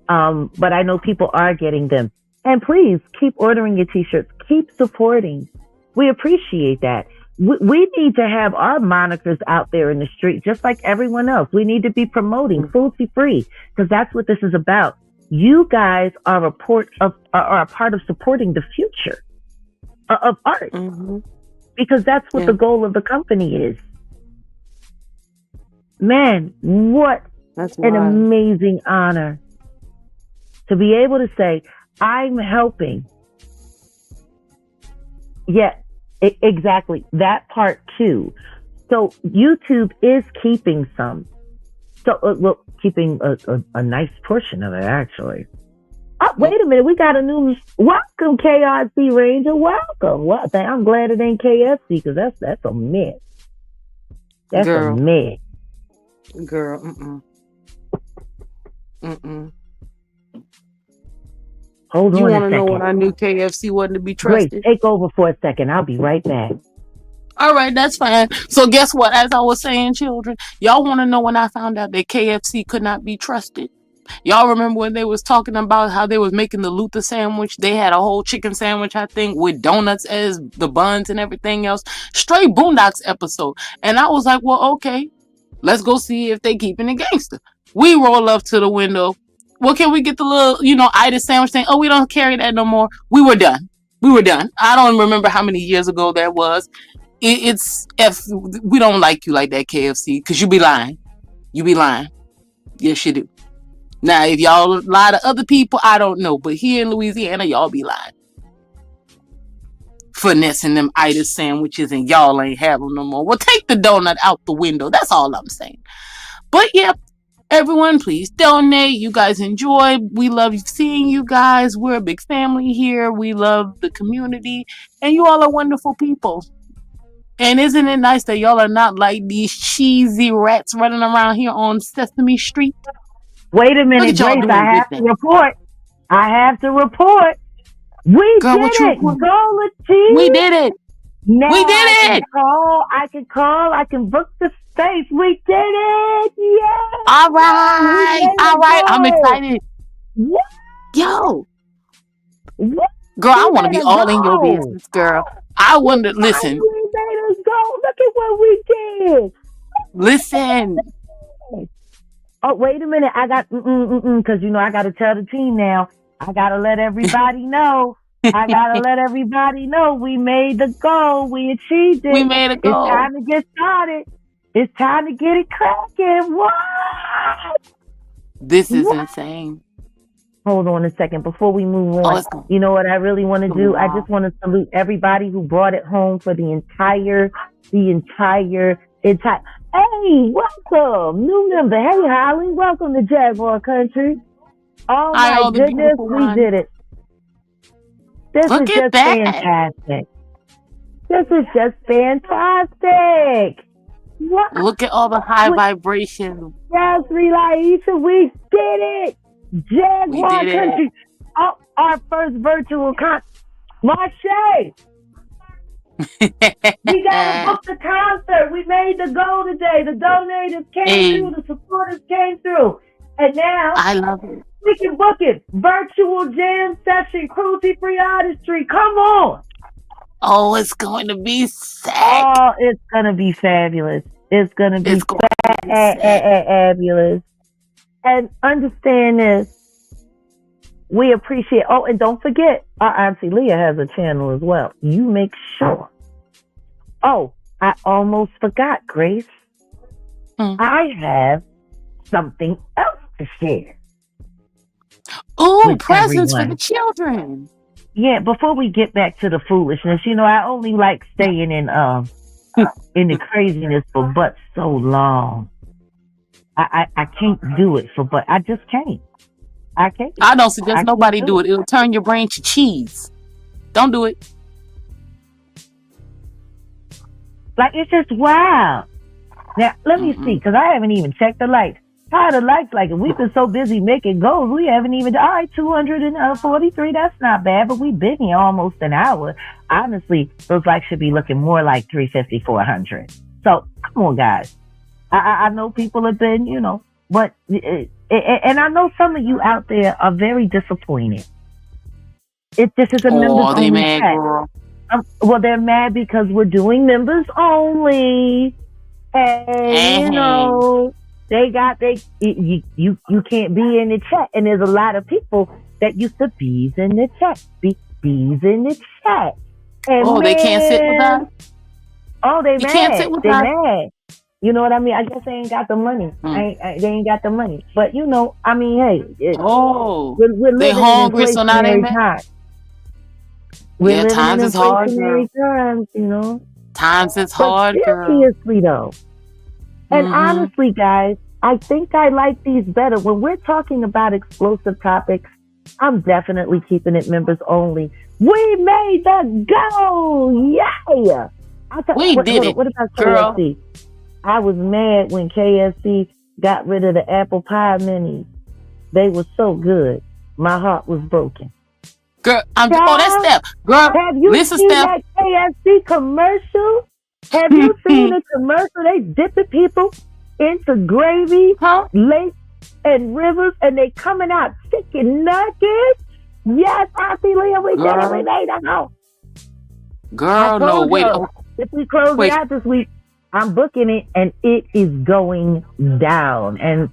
But I know people are getting them. And please keep ordering your t-shirts. Keep supporting. We appreciate that. We need to have our monikers out there in the street, just like everyone else. We need to be promoting cruelty free, because that's what this is about. You guys are a part of supporting the future of art, because that's what the goal of the company is. Man, what an amazing honor to be able to say, I'm helping. Yeah, exactly. That part too. So YouTube is keeping some. So, well, keeping a nice portion of it, actually. Oh, wait a minute. We got a new welcome, KRC Ranger. Welcome. Well, I'm glad it ain't KFC, because that's a mess. That's a mess. Girl, Hold on a second. You want to know when I knew KFC wasn't to be trusted? Grace, take over for a second. I'll be right back. All right, that's fine. So guess what? As I was saying, children, y'all want to know when I found out that KFC could not be trusted? Y'all remember when they was talking about how they was making the Luther sandwich? They had a whole chicken sandwich, I think, with donuts as the buns and everything else. Straight Boondocks episode. And I was like, well, okay, let's go see if they keeping it gangster. We roll up to the window. Well, can we get the little, Ida sandwich thing? Oh, we don't carry that no more. We were done. I don't remember how many years ago that was. It's we don't like you like that, KFC, because you be lying. Yes, you do. Now, if y'all lie to other people, I don't know. But here in Louisiana, y'all be lying. Finessing them Ida sandwiches, and y'all ain't have them no more. Well, take the donut out the window. That's all I'm saying. But yeah, everyone, please donate. You guys enjoy. We love seeing you guys. We're a big family here. We love the community. And you all are wonderful people. And isn't it nice that y'all are not like these cheesy rats running around here on Sesame Street? Wait a minute, Grace. I have to report. We did it. Gola T. We did it. Now we did it. I can book the space. We did it. Yeah. All right. I'm excited. What? Yo. What? Girl, I want to be all in your business, girl. I want to listen. We made us go. Look at what we did. Listen. Oh, wait a minute. I got because I got to tell the team now. I got to let everybody know. We made the goal. We achieved it. We made a goal. It's time to get started. It's time to get it cracking. What? This is insane. Hold on a second before we move on. You know what I really want to do? I just want to salute everybody who brought it home for the entire. Hey, welcome, new member. Hey, Holly, welcome to Jaguar Country. Oh my goodness, we did it. This is just fantastic. What? Look at all the high vibrations. Yes, Relaisha, we did it. Jaguar Country. Oh, our first virtual Marche. We gotta book the concert. We made the goal today. The donators came through. The supporters came through. And now I love it. We can book it. Virtual jam session, cruelty-free artistry. Come on. Oh, it's going to be sick. Oh, it's gonna be fabulous. It's gonna be fabulous. And understand this. We appreciate. Oh, and don't forget, our Auntie Leah has a channel as well. You make sure. Oh, I almost forgot, Grace. I have something else to share. Oh, presents for the children. Yeah, before we get back to the foolishness, I only like staying in the craziness for but so long. I can't do it but I just can't. I can't. I don't suggest nobody do it. It'll turn your brain to cheese. Don't do it. Like, it's just wild. Now, let me see, because I haven't even checked the lights. How the likes like it. We've been so busy making goals, we haven't even. All right, 243. That's not bad, but we've been here almost an hour. Honestly, those likes should be looking more like 350, 400. So come on, guys. I know people have been, but and I know some of you out there are very disappointed. This is a members they only mad, chat. girl. Well, they're mad because we're doing members only, and you can't be in the chat, and there's a lot of people that used to bees in the chat, bees in the chat. And they can't sit with us. Oh, they You mad. can't sit with They us. mad. You know what I mean? I guess they ain't got the money. They ain't got the money. But I mean, hey, we're they living hungry, in so now they mad. times. We're living times in is hard, inflationary times, Times is But hard, girl. seriously though, and honestly, guys, I think I like these better. When we're talking about explosive topics, I'm definitely keeping it members only. We made the goal! Yeah! We did it. What about girl. KFC? I was mad when KFC got rid of the apple pie minis. They were so good. My heart was broken. Girl, that's Steph. Girl, have you listen, seen Steph. that KFC commercial? Have you seen the commercial? They dipping people into gravy, lakes, and rivers, and they coming out chicken nuggets. Yes, Auntie Leah, we did it. We made a goal. Girl, no, wait. If we close it out this week, I'm booking it, and it is going down. And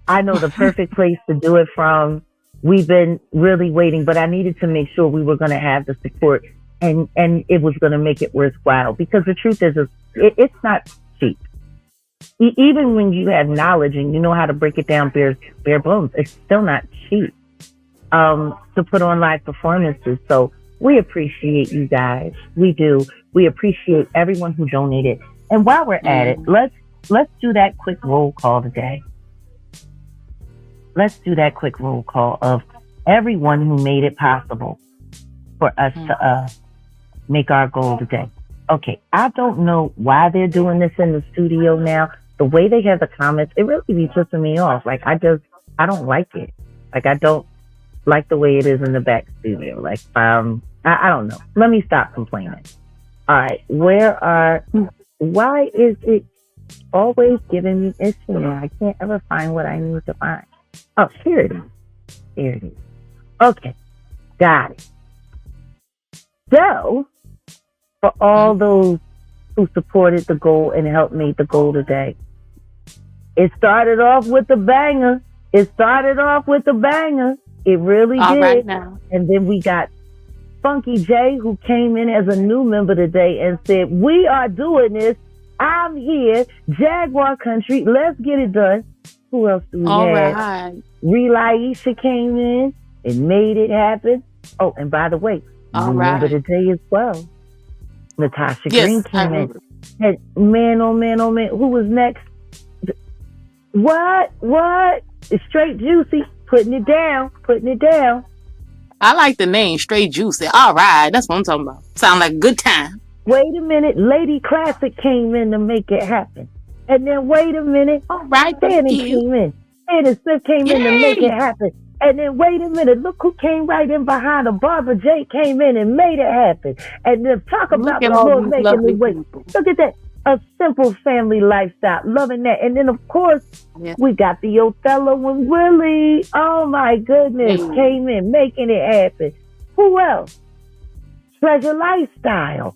I know the perfect place to do it from. We've been really waiting, but I needed to make sure we were going to have the support, and it was going to make it worthwhile. Because the truth is, it's not cheap. Even when you have knowledge and you know how to break it down bare bones, it's still not cheap to put on live performances. So we appreciate you guys. We do. We appreciate everyone who donated. And while we're at it, let's do that quick roll call today. Let's do that quick roll call of everyone who made it possible for us to make our goal today. Okay, I don't know why they're doing this in the studio now. The way they have the comments, it really be pissing me off. Like, I don't like it. Like, I don't like the way it is in the back studio. Like, I don't know. Let me stop complaining. All right, why is it always giving me issue now? I can't ever find what I need to find. Oh, here it is. Here it is. Okay, got it. So, for all those who supported the goal and helped make the goal today, it started off with a banger. It really did. Right now. And then we got Funky J, who came in as a new member today and said, we are doing this. I'm here. Jaguar Country. Let's get it done. Who else do we have? Right. Relaisha came in and made it happen. Oh, and by the way, member today as well. Natasha Green came in. And man, oh man, oh man. Who was next? What? It's Straight Juicy. Putting it down. I like the name, Straight Juicy. All right, that's what I'm talking about. Sound like a good time. Wait a minute. Lady Classic came in to make it happen. And then wait a minute. All right, Danny came in. Danny Smith came in to make it happen. And then wait a minute. Look who came right in behind her. Barbara J came in and made it happen. And then talk about the Lord making the way. Look at that. A simple family lifestyle. Loving that. And then, of course, we got the Othello and Willie. Oh, my goodness. Came in, making it happen. Who else? Treasure Lifestyle.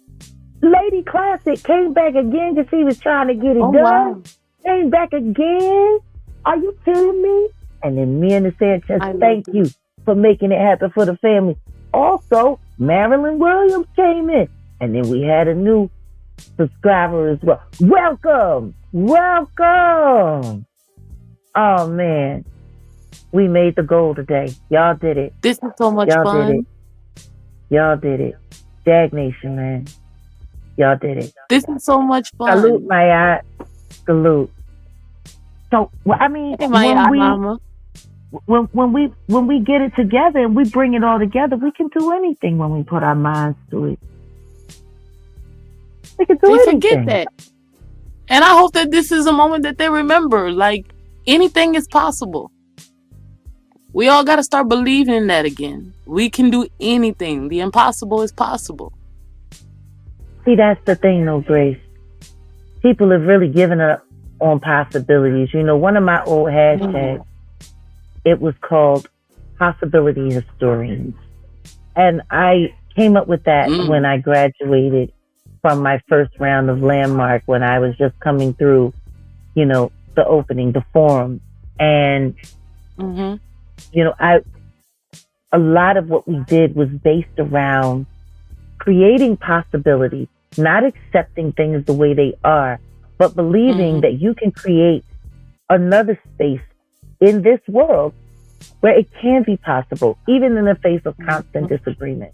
Lady Classic came back again because she was trying to get it done. Wow. Came back again. Are you kidding me? And then Mirna Sanchez, thank you for making it happen for the family. Also, Marilyn Williams came in. And then we had a new subscriber as well. Welcome. Oh, man. We made the goal today. Y'all did it. This is so much fun. Y'all did it. Jag Nation, man. Y'all did it. This is so much fun. Salute, my salute. So, I mean, when we get it together and we bring it all together, we can do anything when we put our minds to it. We can do anything. Forget that. And I hope that this is a moment that they remember. Like, anything is possible. We all got to start believing in that again. We can do anything. The impossible is possible. See, that's the thing, though, Grace. People have really given up on possibilities. You know, one of my old hashtags, it was called Possibility Historians. And I came up with that when I graduated from my first round of Landmark, when I was just coming through, you know, the opening, the forum. And, you know, a lot of what we did was based around creating possibilities, not accepting things the way they are, but believing that you can create another space in this world where it can be possible, even in the face of constant disagreement.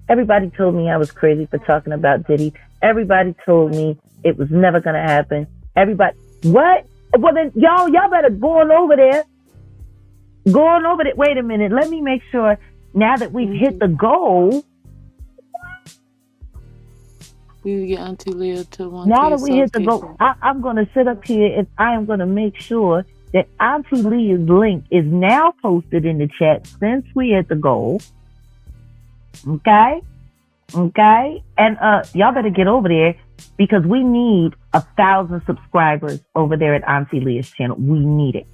Everybody told me I was crazy for talking about Diddy. Everybody told me it was never going to happen. Everybody, what? Well, then y'all better go on over there. Go on over there. Wait a minute. Let me make sure now that we've hit the goal. We get Auntie Leah to one. Now that we hit the goal, I'm going to sit up here and I am going to make sure that Auntie Leah's link is now posted in the chat since we hit the goal. Okay? And y'all better get over there because we need 1,000 subscribers over there at Auntie Leah's channel. We need it.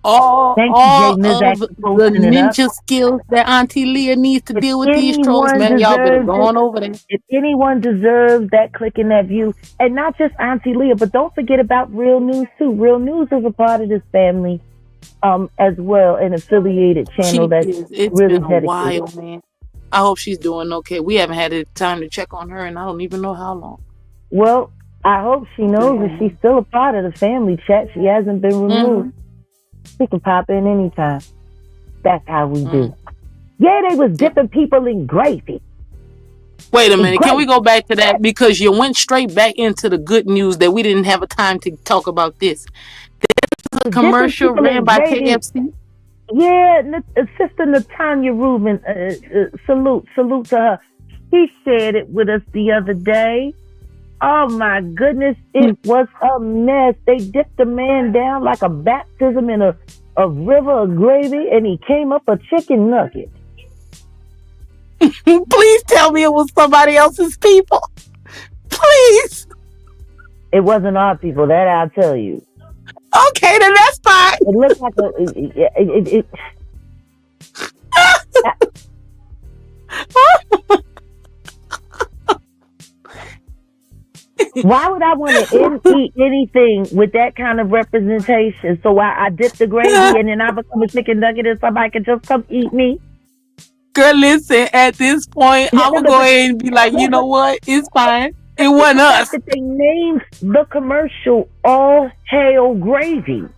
All Thank of you, Jay Nizak, the for posting it up. ninja skills that Auntie Leah needs to deal with these trolls, man. Y'all better go on over there. If anyone deserves that click and that view, and not just Auntie Leah, but don't forget about Real News too. Real News is a part of this family as well, an affiliated channel that's It's really been a dedicated. while, man. I hope she's doing okay. We haven't had the time to check on her, and I don't even know how long. Well, I hope she knows that she's still a part of the family chat. She hasn't been removed. She can pop in anytime. That's how we do. Yeah, they was dipping people in gravy. Wait a minute. Can we go back to that? Because you went straight back into the good news that we didn't have a time to talk about this. This is a commercial ran by KFC. Yeah, Sister Natanya Rubin, salute to her. He shared it with us the other day. Oh my goodness, it was a mess. They dipped the man down like a baptism in a river of gravy, and he came up a chicken nugget. Please tell me it was somebody else's people. Please. It wasn't our people, that I'll tell you. Okay, then that's fine. It looked like Why would I want to eat anything with that kind of representation? So I dip the gravy and then I become a chicken nugget and somebody can just come eat me? Girl, listen, at this point, I'm going to go ahead and be like, you know what? It's fine. It wasn't us. They named the commercial All Hail Gravy.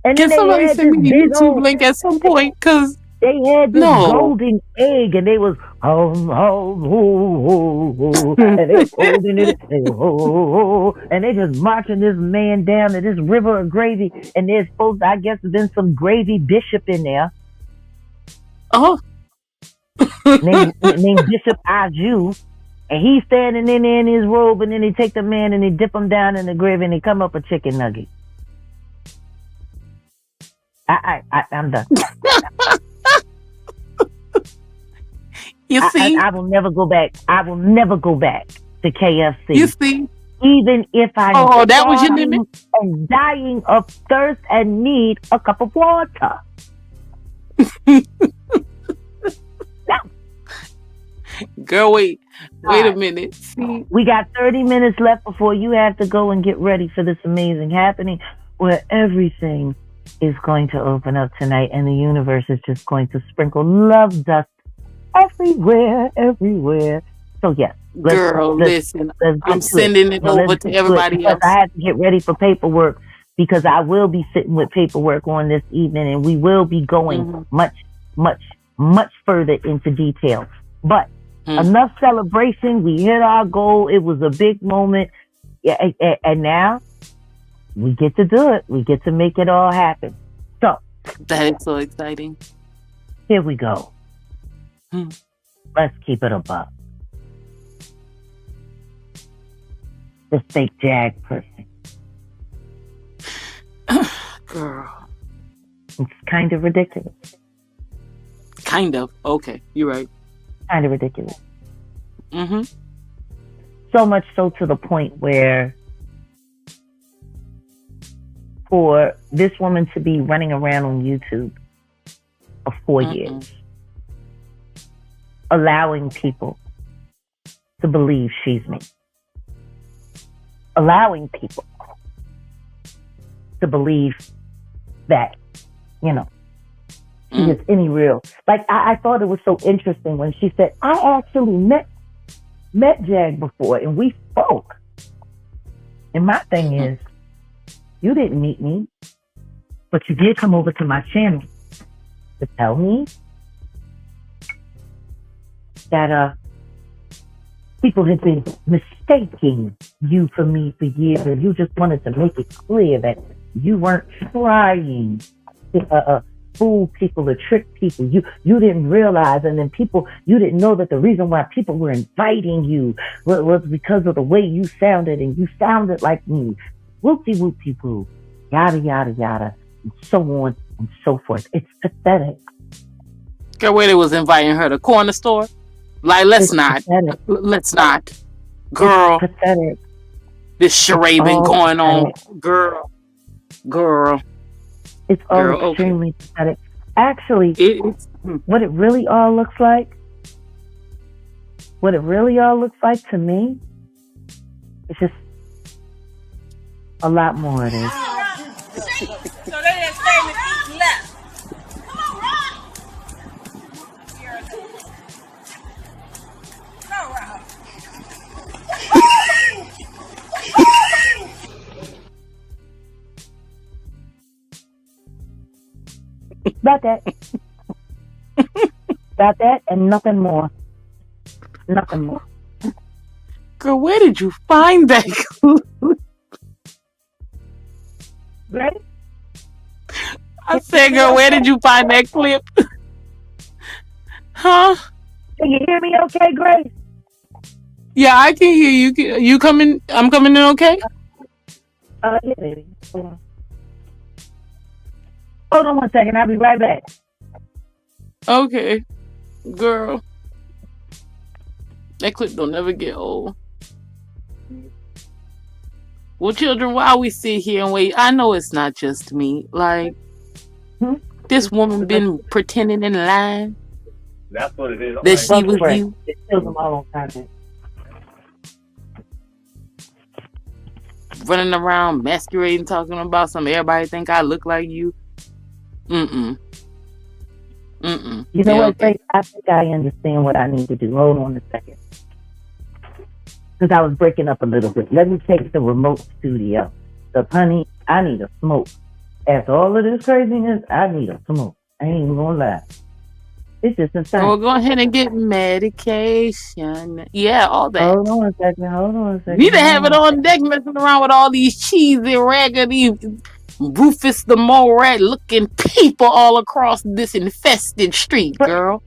And can somebody send me the YouTube link at some point? Because they had this golden egg, and they was and they holding it, and they just marching this man down to this river of gravy, and there's supposed to, I guess, been some gravy bishop in there. named Bishop Aju, and he's standing in there in his robe, and then they take the man and they dip him down in the gravy, and they come up a chicken nugget. I'm done. You see, I will never go back. I will never go back to KFC. You see, even if I'm that was your limit, and dying of thirst and need a cup of water. Girl, wait a minute. See, we got 30 minutes left before you have to go and get ready for this amazing happening where everything is going to open up tonight and the universe is just going to sprinkle love dust everywhere. So yes, listen, I'm sending it over to everybody else. I have to get ready for paperwork because I will be sitting with paperwork on this evening, and we will be going much further into detail. But enough celebration. We hit our goal. It was a big moment. Yeah, and now we get to do it. We get to make it all happen. So that is so exciting. Here we go. Let's keep it above. The fake JAG person. Girl. It's kind of ridiculous. Kind of. Okay, you're right. Kind of ridiculous. Mm-hmm. So much so to the point where for this woman to be running around on YouTube for 4 years, allowing people to believe she's me. Allowing people to believe that, you know, she is any real. Like, I thought it was so interesting when she said, I actually met Jag before and we spoke. And my thing is, you didn't meet me, but you did come over to my channel to tell me that people had been mistaking you for me for years, and you just wanted to make it clear that you weren't trying to fool people or trick people. You didn't realize, and then you didn't know that the reason why people were inviting you was because of the way you sounded, and you sounded like me. Whoopty-whoopty-woo, yada, yada, yada, and so on and so forth. It's pathetic. Girl, where they was inviting her to corner store? Like, let's not. Girl. It's pathetic. This charade been going on. Girl. It's all extremely pathetic. Actually, what it really all looks like to me, it's just a lot more of this. So they didn't say me left. Come on, Ron. Come on, Ron. About that and nothing more. Nothing more. Girl, where did you find that? Ready? I said, girl, where did you find that clip? Huh? Can you hear me okay, Grace? Yeah, I can hear you. You coming? I'm coming in okay? Yeah, baby. Hold on 1 second. I'll be right back. Okay. Girl. That clip don't never get old. Well, children, while we sit here and wait, I know it's not just me. Like, this woman been pretending and lying. That's what it is. That she was you. It kills them all on time. Running around, masquerading, talking about something. Everybody think I look like you. You know what, Grace? I think I understand what I need to do. Hold on a second. Because I was breaking up a little bit. Let me take the remote studio. Because, honey, I need a smoke. After all of this craziness, I need a smoke. I ain't even gonna lie. It's just insane. Well, go ahead and get medication. Yeah, all that. Hold on a second. You need to have it on deck messing around with all these cheesy, raggedy, Rufus the Mole Rat looking people all across this infested street, girl.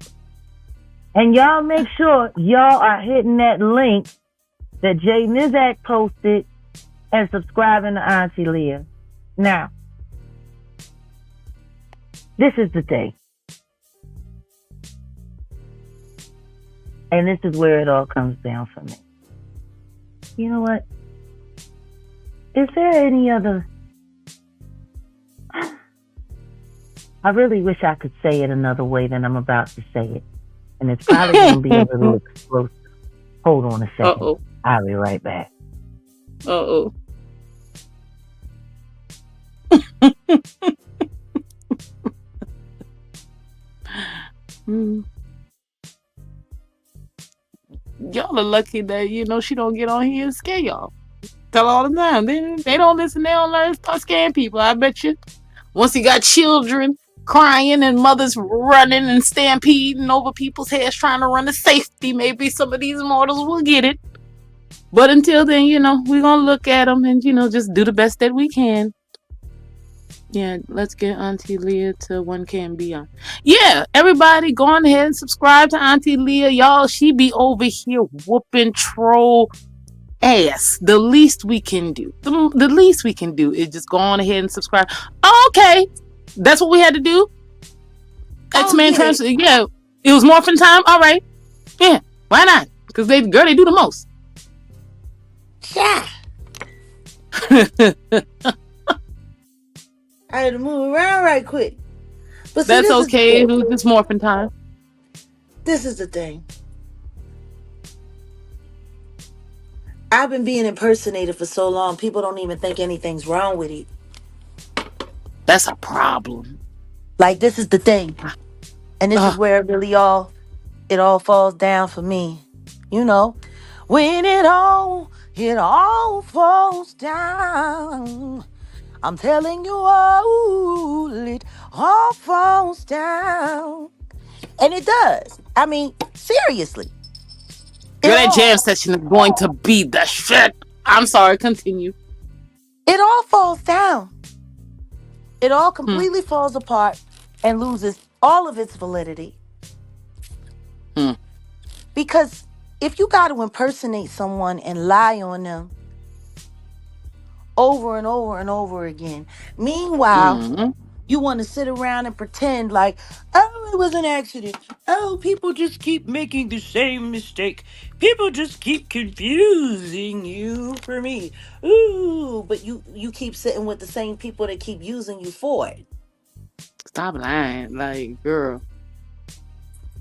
And y'all make sure y'all are hitting that link that Jay Nizak posted and subscribing to Auntie Leah. Now, this is the thing. And this is where it all comes down for me. You know what? Is there any other... I really wish I could say it another way than I'm about to say it. And it's probably going to be a little explosive. Hold on a second. Uh-oh. I'll be right back. Uh-oh. Y'all are lucky that, she don't get on here and scare y'all. Tell all the time. They don't listen. They don't learn. Start scaring people. I bet you. Once you got children crying and mothers running and stampeding over people's heads trying to run to safety, maybe some of these mortals will get it. But until then, we're going to look at them and, just do the best that we can. Yeah, let's get Auntie Leah to 1K and beyond. Yeah, everybody go on ahead and subscribe to Auntie Leah. Y'all, she be over here whooping troll ass. The least we can do. The least we can do is just go on ahead and subscribe. Oh, okay. That's what we had to do. X-Men transfer. Yeah. It was morphin time. All right. Yeah. Why not? Because they do the most. Yeah. I had to move around right quick. But see, That's okay. It was just morphin time. This is the thing. I've been being impersonated for so long, people don't even think anything's wrong with it. That's a problem. Like, this is the thing. And this is where it all falls down for me. You know, when it all falls down. I'm telling you all, it all falls down. And it does. I mean, seriously. Girl, that jam session is going to be the shit. I'm sorry, continue. It all falls down. It all completely falls apart and loses all of its validity. Because if you got to impersonate someone and lie on them over and over and over again, meanwhile, you want to sit around and pretend like, oh, it was an accident. Oh, people just keep making the same mistake. People just keep confusing you for me. Ooh, but you keep sitting with the same people that keep using you for it. Stop lying. Like, girl.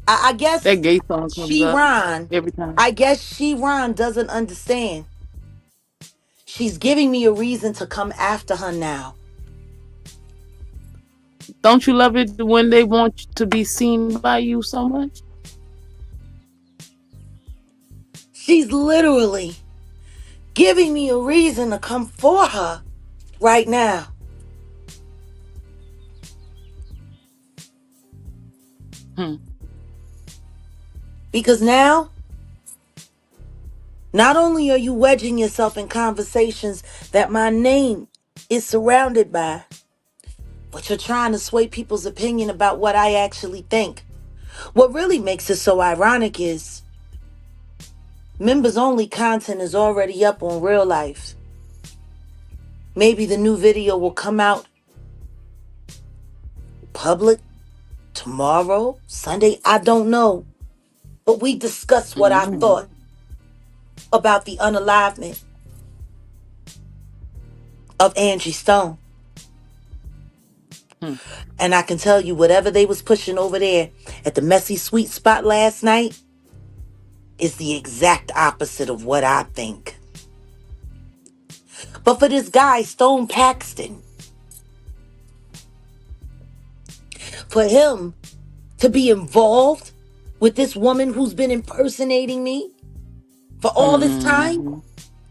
I guess that gay song comes Sheron, up every time. I guess Sheron doesn't understand. She's giving me a reason to come after her now. Don't you love it when they want to be seen by you so much? She's literally giving me a reason to come for her right now. Because now, not only are you wedging yourself in conversations that my name is surrounded by, but you're trying to sway people's opinion about what I actually think. What really makes it so ironic is members only content is already up on Real Life. Maybe the new video will come out public tomorrow, Sunday, I don't know. But we discussed what I thought about the unalivement of Angie Stone. And I can tell you, whatever they was pushing over there at the Messy Sweet spot last night is the exact opposite of what I think. But for this guy, Stone Paxton, for him to be involved with this woman who's been impersonating me for all this time,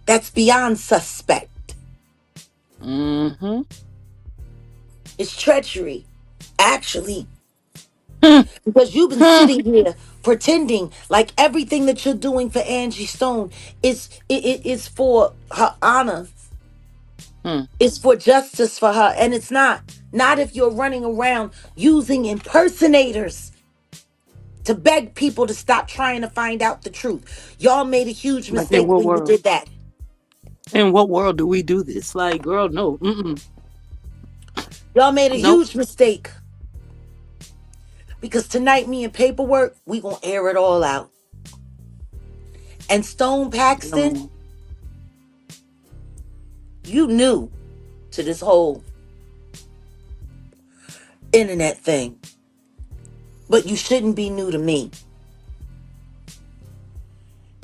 that's beyond suspect. It's treachery, actually. Because you've been sitting here pretending like everything that you're doing for Angie Stone is for her honor. It's for justice for her. And it's not. Not if you're running around using impersonators to beg people to stop trying to find out the truth. Y'all made a huge mistake when you did that. In what world do we do this? Like, girl, no. Y'all made a huge mistake. Because tonight, me and Paperwork, we gonna air it all out. And Stone Paxton, you new to this whole internet thing. But you shouldn't be new to me.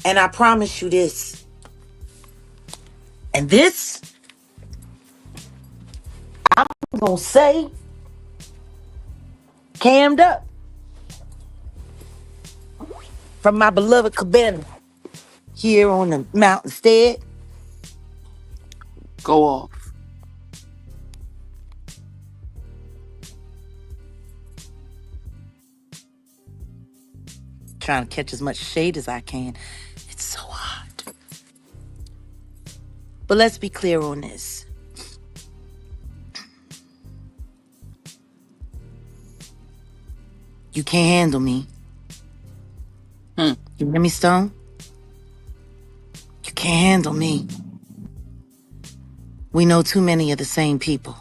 And I promise you this. And this, I'm gonna say, cammed up. From my beloved cabana here on the mountain stead. Go off. Trying to catch as much shade as I can. It's so hot. But let's be clear on this. You can't handle me. You hear me, Stone? You Can't handle me. We know too many of the same people.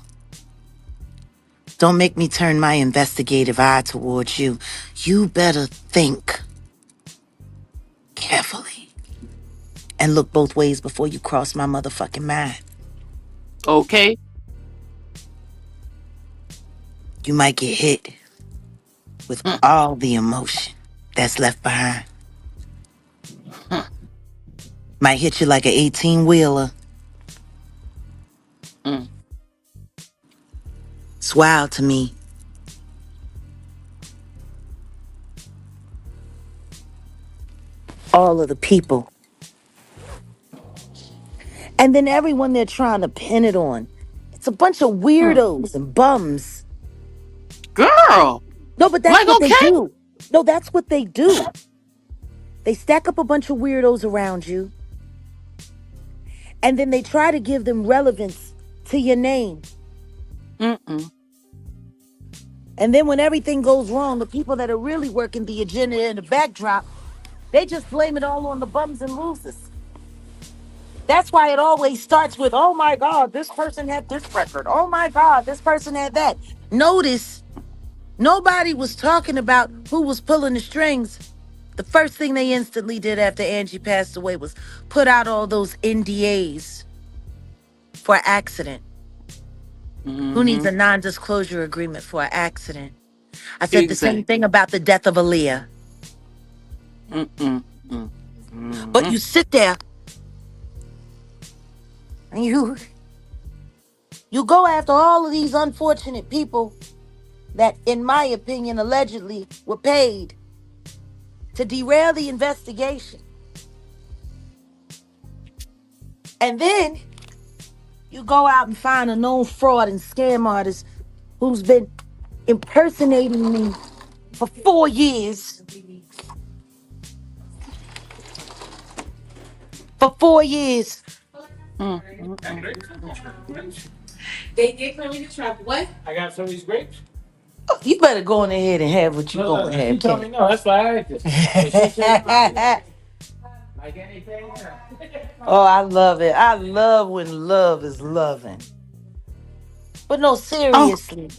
Don't make me turn my investigative eye towards you. You better think carefully and look both ways before you cross my motherfucking mind. Okay. You might get hit with Mm, all the emotion that's left behind. mm, Might hit you like an 18-wheeler. mm. It's wild to me. All of the people. And then everyone they're trying to pin it on. It's a bunch of weirdos and bums. Girl, No, but that's like, what they okay. do. No, that's what they do. They stack up a bunch of weirdos around you, and then they try to give them relevance to your name. Mm-mm. And then when everything goes wrong, the people that are really working the agenda in the backdrop, they just blame it all on the bums and losers. That's why it always starts with, oh my God, this person had this record. Oh my God, this person had that. Notice nobody was talking about who was pulling the strings. The first thing they instantly did after Angie passed away was put out all those NDAs for accident. Who needs Mm-hmm. a non-disclosure agreement for an accident? I said the same thing Exactly. about the death of Aaliyah. Mm-mm. But Mm-hmm. you sit there and you go after all of these unfortunate people that, in my opinion, allegedly were paid to derail the investigation. And then you go out and find a known fraud and scam artist who's been impersonating me for 4 years. For 4 years. They did clear me the trap. What? I got some of these grapes. Oh, you better go on ahead and have what you No, going to she have, told me Kenny. no. That's why I ate this. But she said like anything. Oh, I love it. I love when love is loving. But no, Oh, seriously.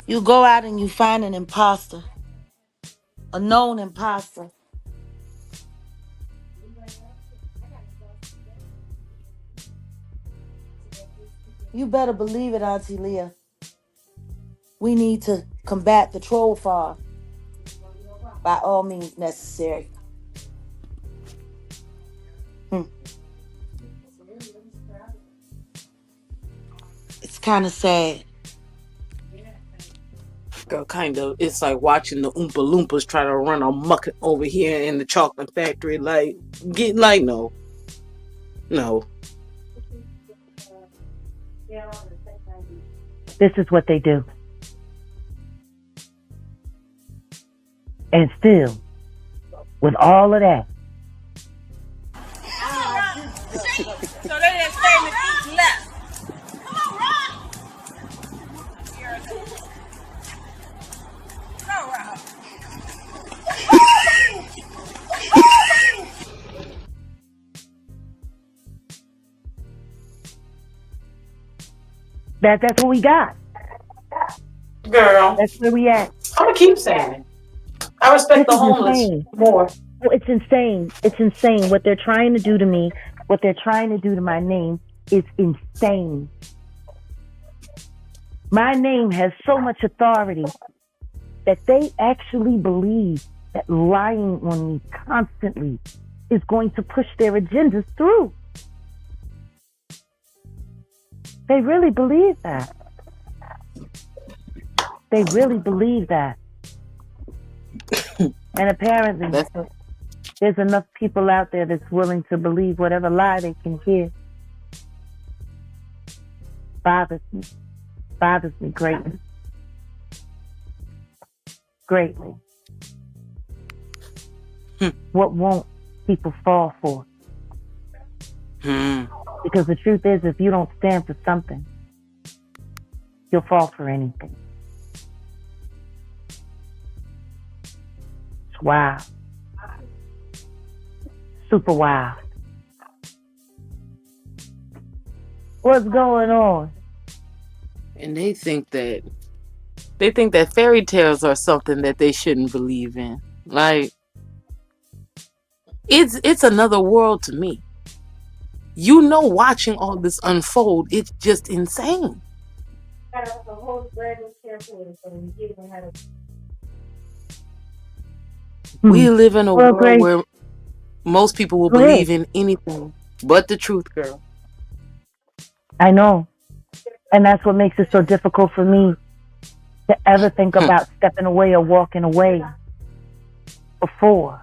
You go out and you find an imposter, a known imposter. You better believe it, Auntie Leah. We need to combat the troll farm by all means necessary. Hmm. It's kind of sad. girl, kind of. It's like watching the Oompa Loompas try to run amok over here in the chocolate factory. Like, no. No. This is what they do. And still, with all of that, So they didn't stay in the feet left. Come on, Rob. Go, Rob. that's what we got. Girl, That's where we at. I'm gonna keep saying it. I This respect the is homeless insane. more. Oh, it's insane. It's insane. What they're trying to do to me, what they're trying to do to my name is insane. My name has so much authority that they actually believe that lying on me constantly is going to push their agendas through. They really believe that. They really believe that. And apparently, there's enough people out there that's willing to believe whatever lie they can hear. Bothers me greatly. Greatly. What won't people fall for? Because the truth is, if you don't stand for something, you'll fall for anything. Wow. super wild. What's going on? And they think that fairy tales are something that they shouldn't believe in. Like, it's another world to me. Watching all this unfold, it's just insane. We live in a Well, world Grace, where most people will go ahead. believe in anything but the truth, girl. I know. And that's what makes it so difficult for me to ever think about stepping away or walking away before.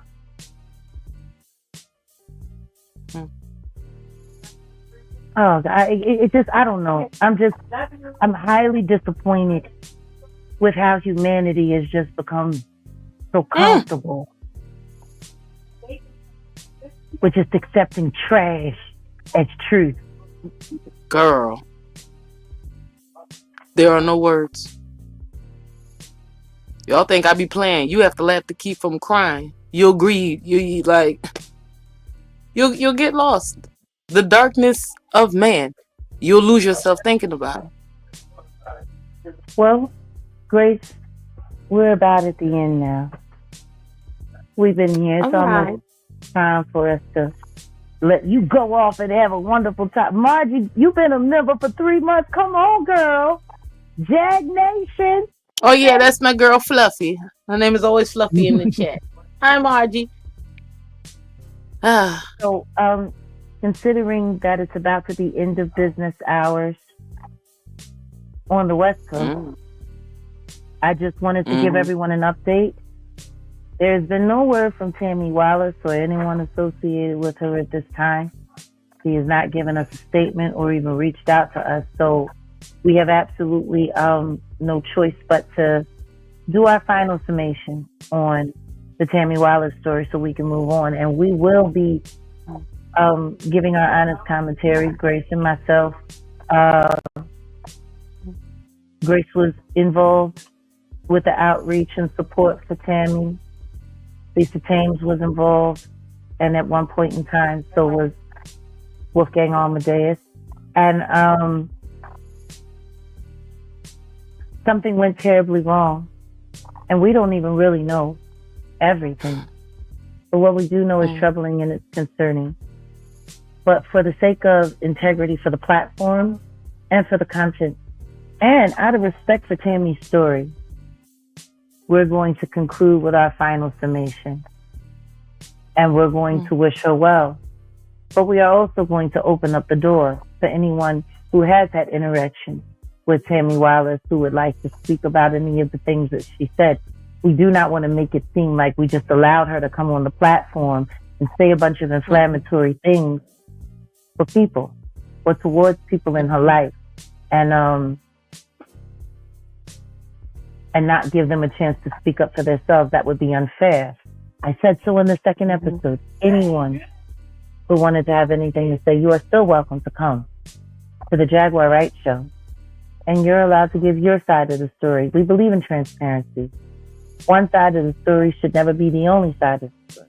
Oh, I don't know. I'm highly disappointed with how humanity has just become so comfortable with just accepting trash as truth. Girl, there are no words. Y'all think I be playing. You have to laugh to keep from crying. You'll grieve. You'll get lost. The darkness of man. You'll lose yourself thinking about it. Well, Grace, we're about at the end now. We've been here. It's almost time for us to let you go off and have a wonderful time. Margie, you've been a member for 3 months. Come on, girl. Jag Nation. Oh, yeah, that's my girl, Fluffy. Her name is always Fluffy in the chat. Hi, Margie. So, considering that it's about to be end of business hours on the West Coast, I just wanted to give everyone an update. There's been no word from Tammy Wallace or anyone associated with her at this time. She has not given us a statement or even reached out to us. So we have absolutely no choice but to do our final summation on the Tammy Wallace story so we can move on. And we will be giving our honest commentary, Grace and myself. Grace was involved with the outreach and support for Tammy. Lisa Thames was involved, and at one point in time, so was Wolfgang Amadeus. And something went terribly wrong, and we don't even really know everything. But what we do know is troubling and it's concerning. But for the sake of integrity for the platform and for the content, and out of respect for Tammy's story, we're going to conclude with our final summation. And we're going to wish her well. But we are also going to open up the door for anyone who has had interaction with Tammy Wallace, who would like to speak about any of the things that she said. We do not want to make it seem like we just allowed her to come on the platform and say a bunch of inflammatory things for people or towards people in her life. And not give them a chance to speak up for themselves. That would be unfair. I said so in the second episode. Anyone who wanted to have anything to say, you are still welcome to come to the Jaguar Wright Show. And you're allowed to give your side of the story. We believe in transparency. One side of the story should never be the only side of the story.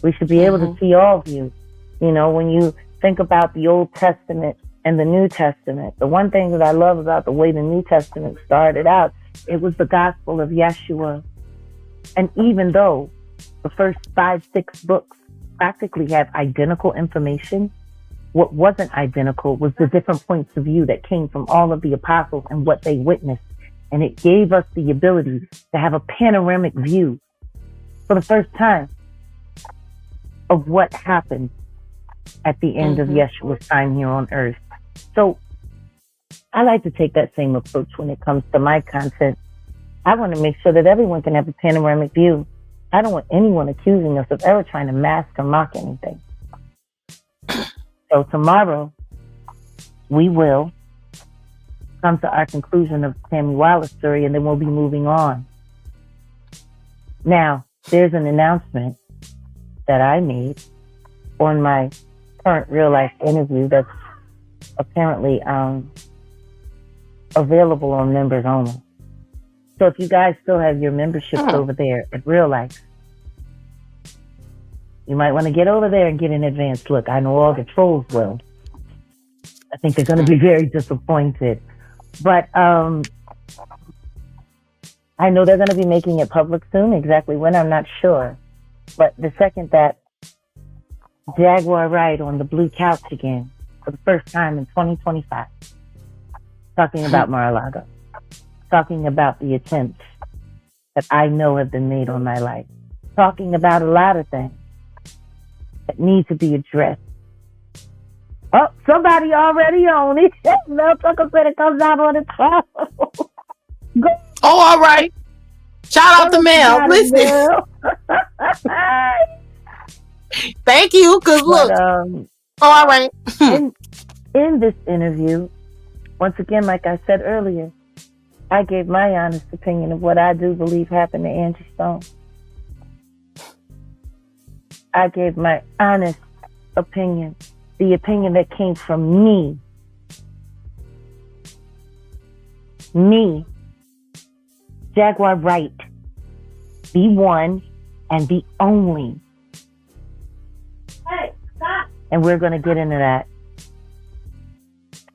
We should be able to see all views. You know, when you think about the Old Testament and the New Testament, the one thing that I love about the way the New Testament started out, it was the gospel of Yeshua. And even though the first 5-6 books practically have identical information, what wasn't identical was the different points of view that came from all of the apostles and what they witnessed. And it gave us the ability to have a panoramic view for the first time of what happened at the end of Yeshua's time here on earth. So I like to take that same approach when it comes to my content. I want to make sure that everyone can have a panoramic view. I don't want anyone accusing us of ever trying to mask or mock anything. So tomorrow, we will come to our conclusion of Tammy Wallace's story, and then we'll be moving on. Now, there's an announcement that I made on my current real-life interview that's apparently available on members only. So if you guys still have your memberships over there at Real Life, You might want to get over there and get an advanced look. I know all the trolls will. I think they're going to be very disappointed. But I know they're going to be making it public soon. Exactly when, I'm not sure. But the second that Jaguar Wright on the blue couch again for the first time in 2025, talking about Mar-a-Lago, talking about the attempts that I know have been made on my life, talking about a lot of things that need to be addressed. Oh, somebody already on it. Mel Tucker said it comes out on the 12th. Oh, all right. Shout out to Mel. Listen. Thank you, because look. All right. in this interview, once again, like I said earlier, I gave my honest opinion of what I do believe happened to Angie Stone. I gave my honest opinion, the opinion that came from me. Me, Jaguar Wright, the one and the only. Hey, stop. And we're going to get into that.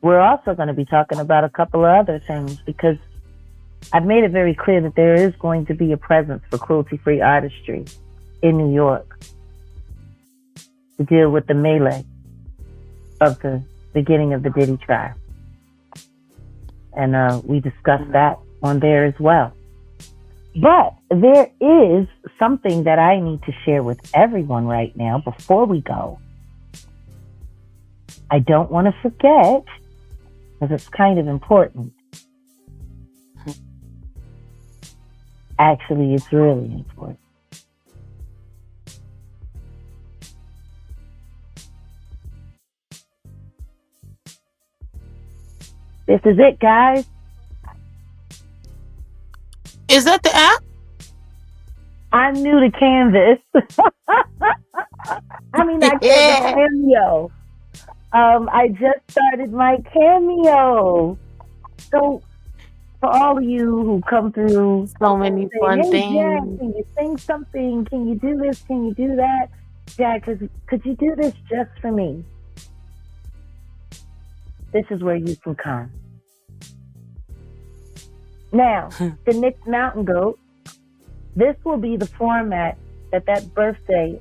We're also going to be talking about a couple of other things, because I've made it very clear that there is going to be a presence for cruelty-free artistry in New York to deal with the melee of the beginning of the Diddy trial. And we discussed that on there as well. But there is something that I need to share with everyone right now before we go. I don't want to forget, because it's kind of important. Actually, it's really important. This is it, guys. Is that the app? I'm new to Canvas. I mean, I get the Cameo. I just started my Cameo. So, for all of you who come through, so many fun hey, things. Jack, can you sing something? Can you do this? Can you do that? Jack, could you do this just for me? This is where you can come. Now, the Nick Mountain Goat, this will be the format that birthday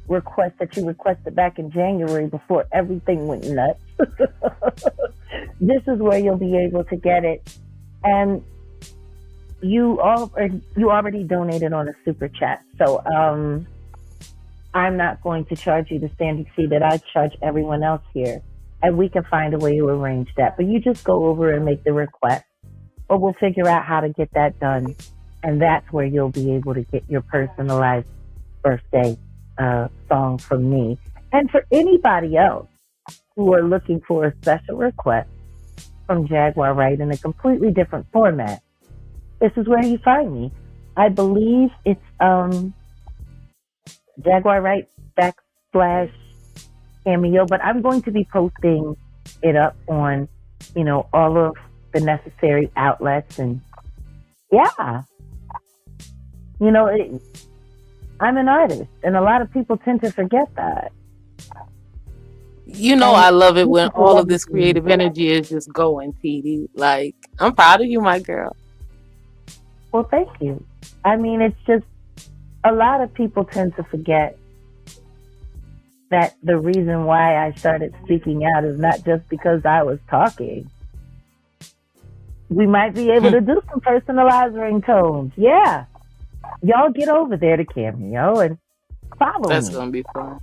request that you requested back in January before everything went nuts. This is where you'll be able to get it. And you already donated on a super chat. So I'm not going to charge you the standard fee that I charge everyone else here. And we can find a way to arrange that. But you just go over and make the request. Or we'll figure out how to get that done. And that's where you'll be able to get your personalized birthday song from me. And for anybody else who are looking for a special request from Jaguar Wright in a completely different format, this is where you find me. I believe it's Jaguar Wright / Cameo, but I'm going to be posting it up on, all of the necessary outlets. And yeah, I'm an artist, and a lot of people tend to forget that. I love it when all of this creative energy is just going, TD. Like, I'm proud of you, my girl. Well, thank you. I mean, it's just a lot of people tend to forget that the reason why I started speaking out is not just because I was talking. We might be able to do some personalized ringtones. Yeah. Y'all get over there to Cameo and follow That's me. going to be fun.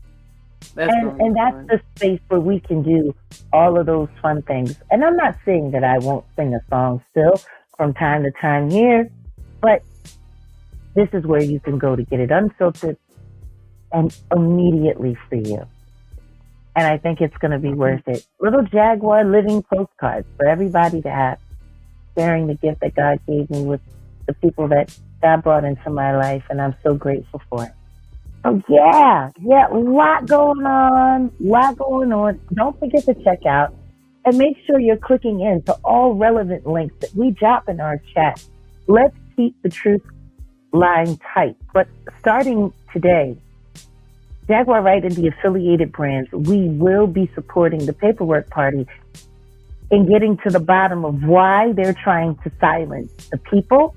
That's the space where we can do all of those fun things. And I'm not saying that I won't sing a song still from time to time here, but this is where you can go to get it unfiltered and immediately for you. And I think it's going to be worth it. Little Jaguar living postcards for everybody to have, sharing the gift that God gave me with the people that God brought into my life, and I'm so grateful for it. Oh, yeah, a lot going on. Don't forget to check out and make sure you're clicking into all relevant links that we drop in our chat. Let's keep the truth line tight. But starting today, Jaguar Wright and the affiliated brands, we will be supporting the Paperwork Party in getting to the bottom of why they're trying to silence the people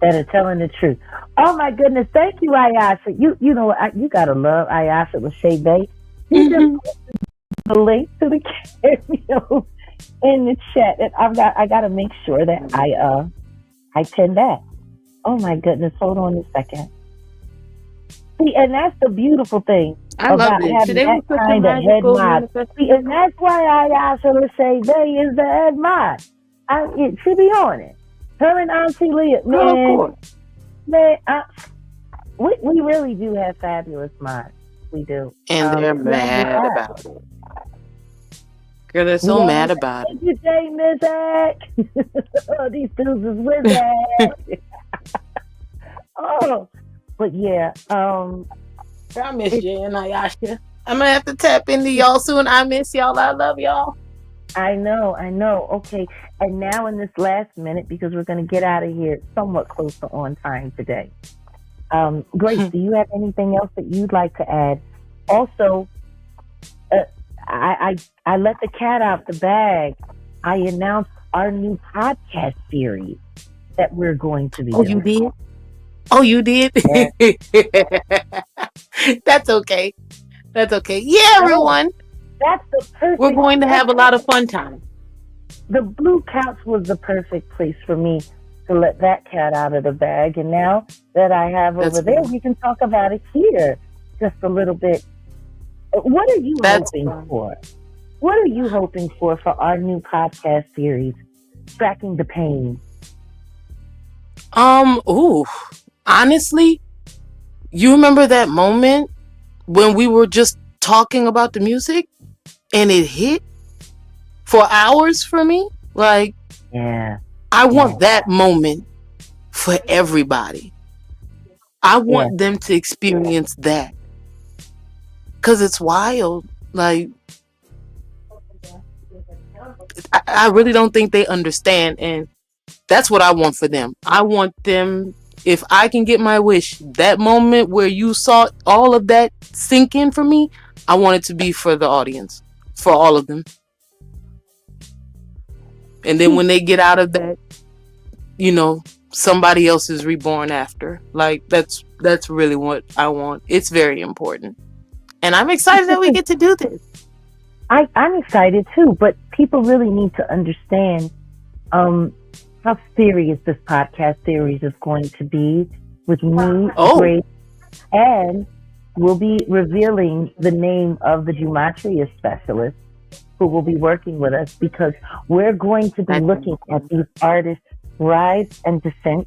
that are telling the truth. Oh my goodness, thank you, Ayasha. You know you gotta love Ayasha Lachey Bay. You just put the link to the cameo in the chat, and I gotta make sure that I pin that. Oh my goodness, hold on a second. See, and that's the beautiful thing I about loved it. having Today that was such a kind of head magical mod. manifestation. See, and that's why Ayasha Lachey Bay is the head mod. She be on it. Her and Auntie Leah, man. Oh, of course. Man, we really do have fabulous mods. We do. And they're mad about it. Girl, they're so mad about it. Thank you, Jay Mizak. Oh, these dudes is wizards. Oh, but yeah. I miss you and Ayasha. I'm gonna have to tap into y'all soon. I miss y'all. I love y'all. I know. Okay, and now in this last minute, because we're going to get out of here somewhat close to on time today. Grace, do you have anything else that you'd like to add? Also, I let the cat out the bag. I announced our new podcast series that we're going to be doing. You did? Oh, you did? Yeah. That's okay. Yeah, everyone. That's the perfect. We're going to have a lot of fun time. The blue couch was the perfect place for me to let that cat out of the bag. And now that I have over there, we can talk about it here just a little bit. What are you hoping for? What are you hoping for our new podcast series, Tracking the Pain? Honestly, you remember that moment when we were just talking about the music and it hit for hours for me? Like, yeah, I want that moment for everybody. I want them to experience that. Because it's wild. Like, I really don't think they understand. And that's what I want for them. I want them, if I can get my wish, that moment where you saw all of that sink in for me, I want it to be for the audience, for all of them. And then when they get out of that, you know, somebody else is reborn after. Like, that's really what I want. It's very important. And I'm excited that we get to do this. I'm excited too, but people really need to understand how serious this podcast series is going to be with me, Grace, and we'll be revealing the name of the gematria specialist who will be working with us, because we're going to be looking at these artists' rise and descent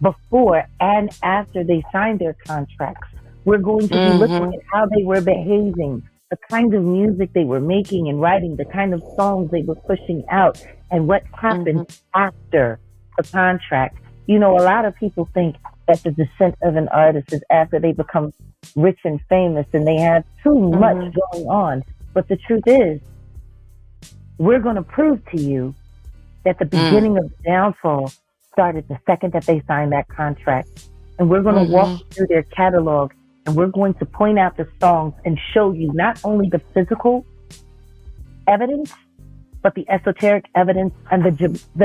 before and after they signed their contracts. We're going to be looking at how they were behaving, the kind of music they were making and writing, the kind of songs they were pushing out, and what happened after the contract. You know, a lot of people think that the descent of an artist is after they become rich and famous and they have too much going on. But the truth is, we're going to prove to you that the beginning of the downfall started the second that they signed that contract. And we're going to walk through their catalog, and we're going to point out the songs and show you not only the physical evidence, but the esoteric evidence and the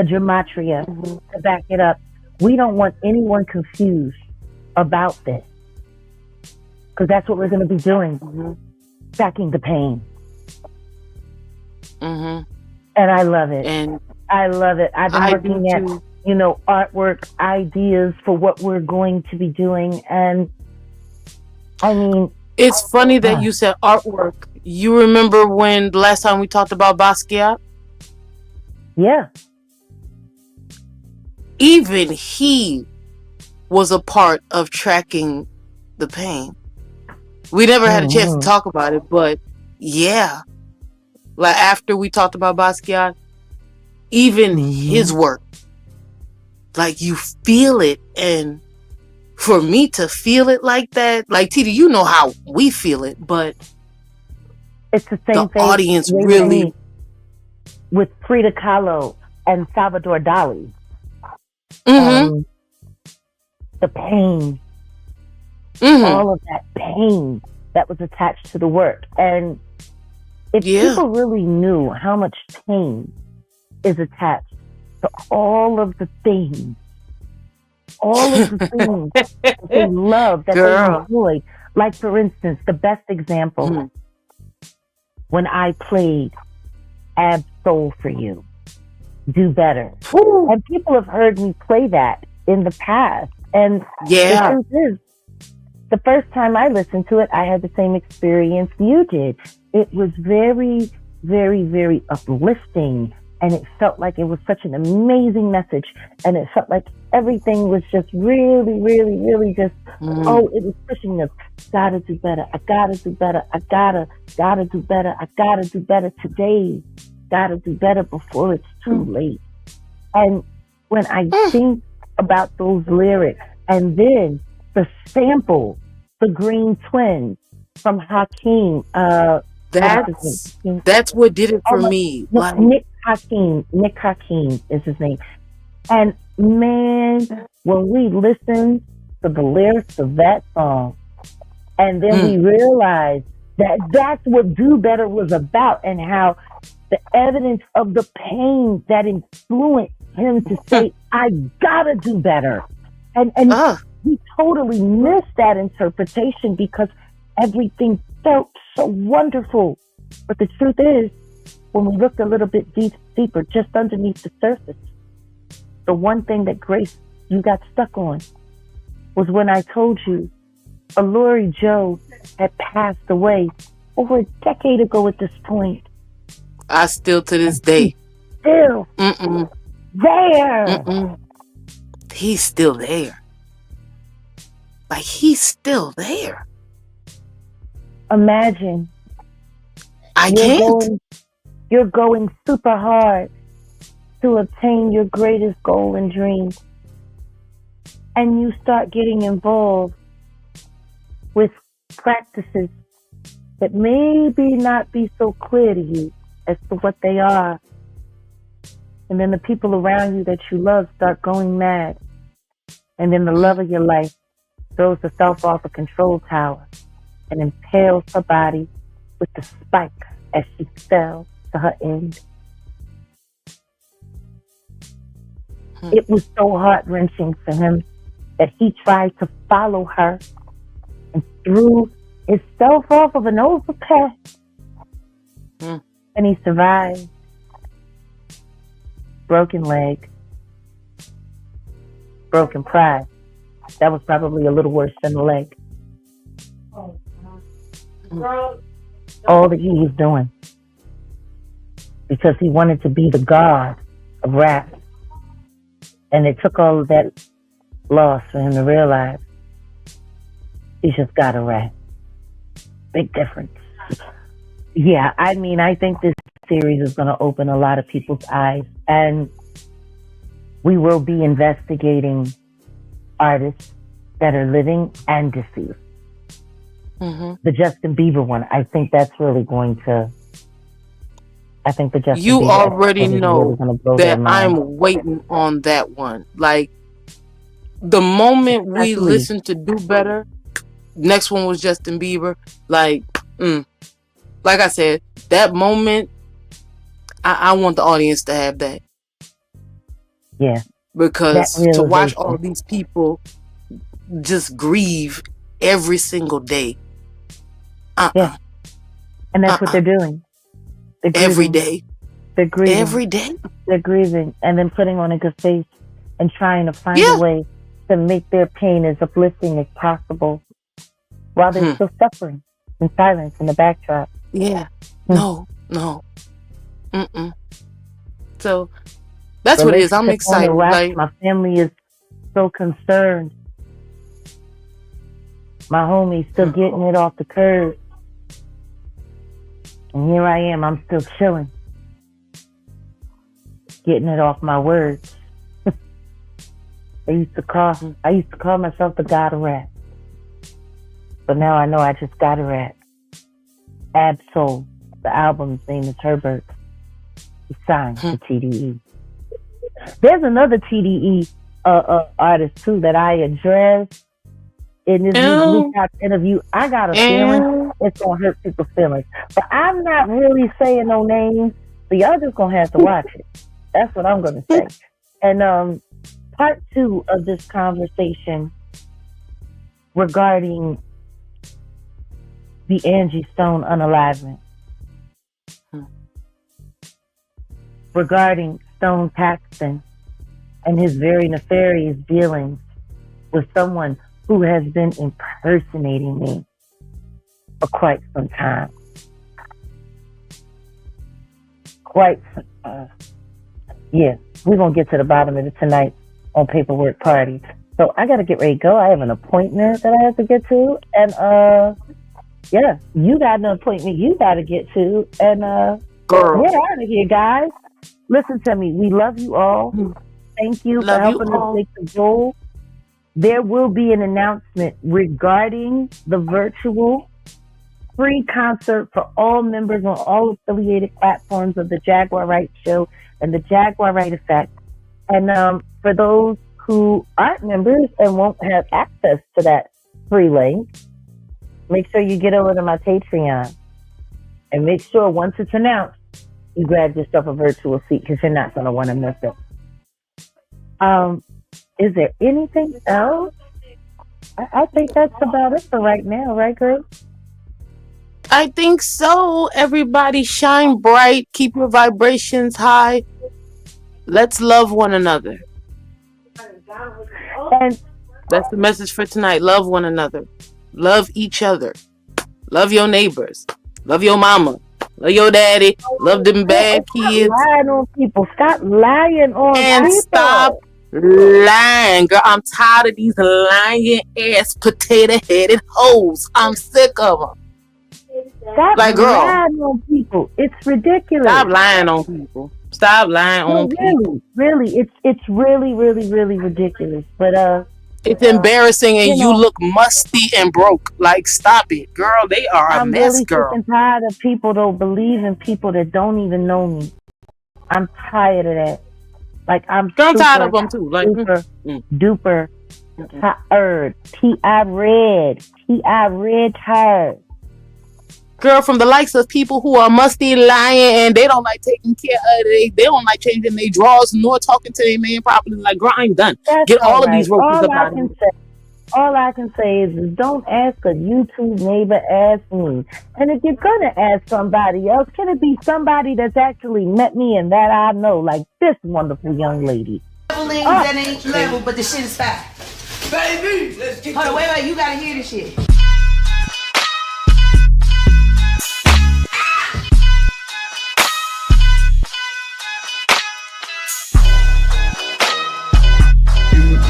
gematria to back it up. We don't want anyone confused about this, because that's what we're going to be doing, tracking the pain. And I love it. I love it. I've been looking at, you know, artwork ideas for what we're going to be doing. And I mean, it's funny that you said artwork. You remember when the last time we talked about Basquiat? Yeah. Even he was a part of tracking the pain. We never had a chance to talk about it, but yeah. Like, after we talked about Basquiat, even his work, like, you feel it. And for me to feel it like that, like, Tita, you know how we feel it, but it's the same the audience really. With Frida Kahlo and Salvador Dali. the pain, all of that pain that was attached to the work. And if people really knew how much pain is attached to all of the things that they love, that they enjoy. Like, for instance, the best example, when I played Ab Soul for You, Do Better. And people have heard me play that in the past. And the truth is, the first time I listened to it, I had the same experience you did. It was very, very, very uplifting. And it felt like it was such an amazing message. And it felt like everything was just really, really, really just, it was pushing us. Gotta do better. I gotta do better. I gotta do better. I gotta do better today. Gotta do better before it's too late. And when I think about those lyrics, and then the sample, the Green Twins from Hakeem, that's what did it for me. Nick Hakeem is his name. And man, when we listened to the lyrics of that song, and then we realized that that's what Do Better was about, and how the evidence of the pain that influenced him to say, I gotta do better. And we totally missed that interpretation because everything felt so wonderful. But the truth is, when we looked a little bit deeper, just underneath the surface, the one thing that Grace, you got stuck on was when I told you Alori Joe had passed away over a decade ago at this point. I still, to this day, still there. He's still there. Like, he's still there. Imagine. I can't. You're going super hard to obtain your greatest goal and dream. And you start getting involved with practices that maybe not be so clear to you as to what they are. And then the people around you that you love start going mad. And then the love of your life throws herself off a control tower and impales her body with the spike as she fell to her end. It was so heart-wrenching for him that he tried to follow her and threw himself off of an overpass. And he survived. Broken leg. Broken pride. That was probably a little worse than the leg. All that he was doing. Because he wanted to be the god of rap. And it took all of that loss for him to realize he just got to rap. Big difference. Yeah, I mean, I think this series is going to open a lot of people's eyes. And we will be investigating artists that are living and deceased. The Justin Bieber one, I think that's really going to... I think the Justin You Bieber already know really blow that I'm waiting on that one. Like, the moment we listened to Do Better, next one was Justin Bieber. Like I said, that moment, I want the audience to have that. Yeah. Because to watch all these people just grieve every single day. Yeah. And that's what they're doing. Every day. They're grieving. Every day. They're grieving and then putting on a good face and trying to find a way to make their pain as uplifting as possible while they're still suffering in silence in the backdrop. Yeah. No. So that's what it is. I'm excited. Like, my family is so concerned. My homie's still getting it off the curb. And here I am, I'm still chilling. Getting it off my words. I used to call myself the god of rap. But now I know I just gotta rap. Ab-Soul, the album's name is Herbert. He signed to TDE. There's another TDE artist too that I address in this Blue And, Couch interview. I got a feeling and it's gonna hurt people's feelings, but I'm not really saying no names, so y'all just gonna have to watch it. That's what I'm gonna say. And part 2 of this conversation regarding the Angie Stone unalivement, regarding Stone Paxton and his very nefarious dealings with someone who has been impersonating me for quite some time. Yeah, we're going to get to the bottom of it tonight on Paperwork Party. So I got to get ready to go. I have an appointment that I have to get to. And, yeah, you got an appointment you got to get to. And, girl, we're out of here, guys. Listen to me. We love you all. Thank you for helping us make the goal. There will be an announcement regarding the virtual free concert for all members on all affiliated platforms of the Jaguar Wright Show and the Jaguar Wright Effect. And for those who aren't members and won't have access to that free link, make sure you get over to my Patreon and make sure once it's announced, you grab yourself a virtual seat because you're not going to want to miss it. Is there anything else? I think that's about it for right now, right, girl? I think so. Everybody shine bright. Keep your vibrations high. Let's love one another. And that's the message for tonight. Love one another. Love each other. Love your neighbors. Love your mama. Love your daddy. Love them bad kids. Stop lying on people. Stop lying on and people. Stop lying, girl. I'm tired of these lying ass potato headed hoes. I'm sick of them. Stop lying on people. It's ridiculous. Stop lying on people. Stop lying on people. Really, it's really, really, really ridiculous. But it's embarrassing, and you look musty and broke. Like, stop it, girl. They are a mess, really girl. I'm tired of people that believe in people that don't even know me. I'm tired of that. Like, I'm tired of them too. Like, duper tired. T-I-red tired. Girl, from the likes of people who are musty, lying, and they don't like taking care of they don't like changing their drawers nor talking to their man properly. Like, girl, I'm done. Get all of these ropes about me. All I can say is don't ask a YouTube neighbor, ask me. And if you're gonna ask somebody else, can it be somebody that's actually met me and that I know, like this wonderful young lady? That ain't level, but the shit is fire. Baby, let's get. Hold on, wait, you gotta hear this shit.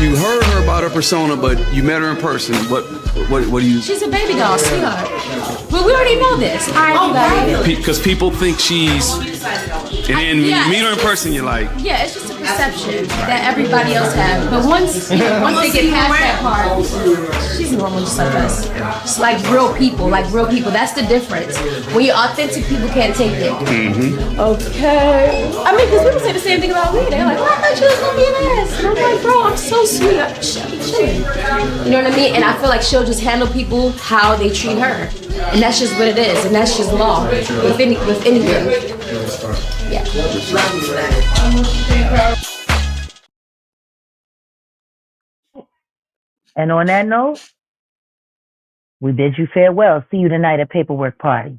You heard her about her persona, but you met her in person. What do you? She's a baby doll, sweetheart. Well, we already know this. Because people think she's, and then when you meet her in person, you're like, yeah, it's just a perception that everybody else has. But once they get past that part, she's normal, just like us. Just like real people, That's the difference. When you're authentic, people can't take it. Mm-hmm. Okay. I mean, because people say the same thing about me. They're like, well, I thought you was gonna be an ass. And I'm like, bro, I'm so sweet. She'll be chilling. You know what I mean? And I feel like she'll just handle people how they treat her. And that's just what it is. And that's just law. With anything. Yeah. And on that note, we bid you farewell. See you tonight at Paperwork Party.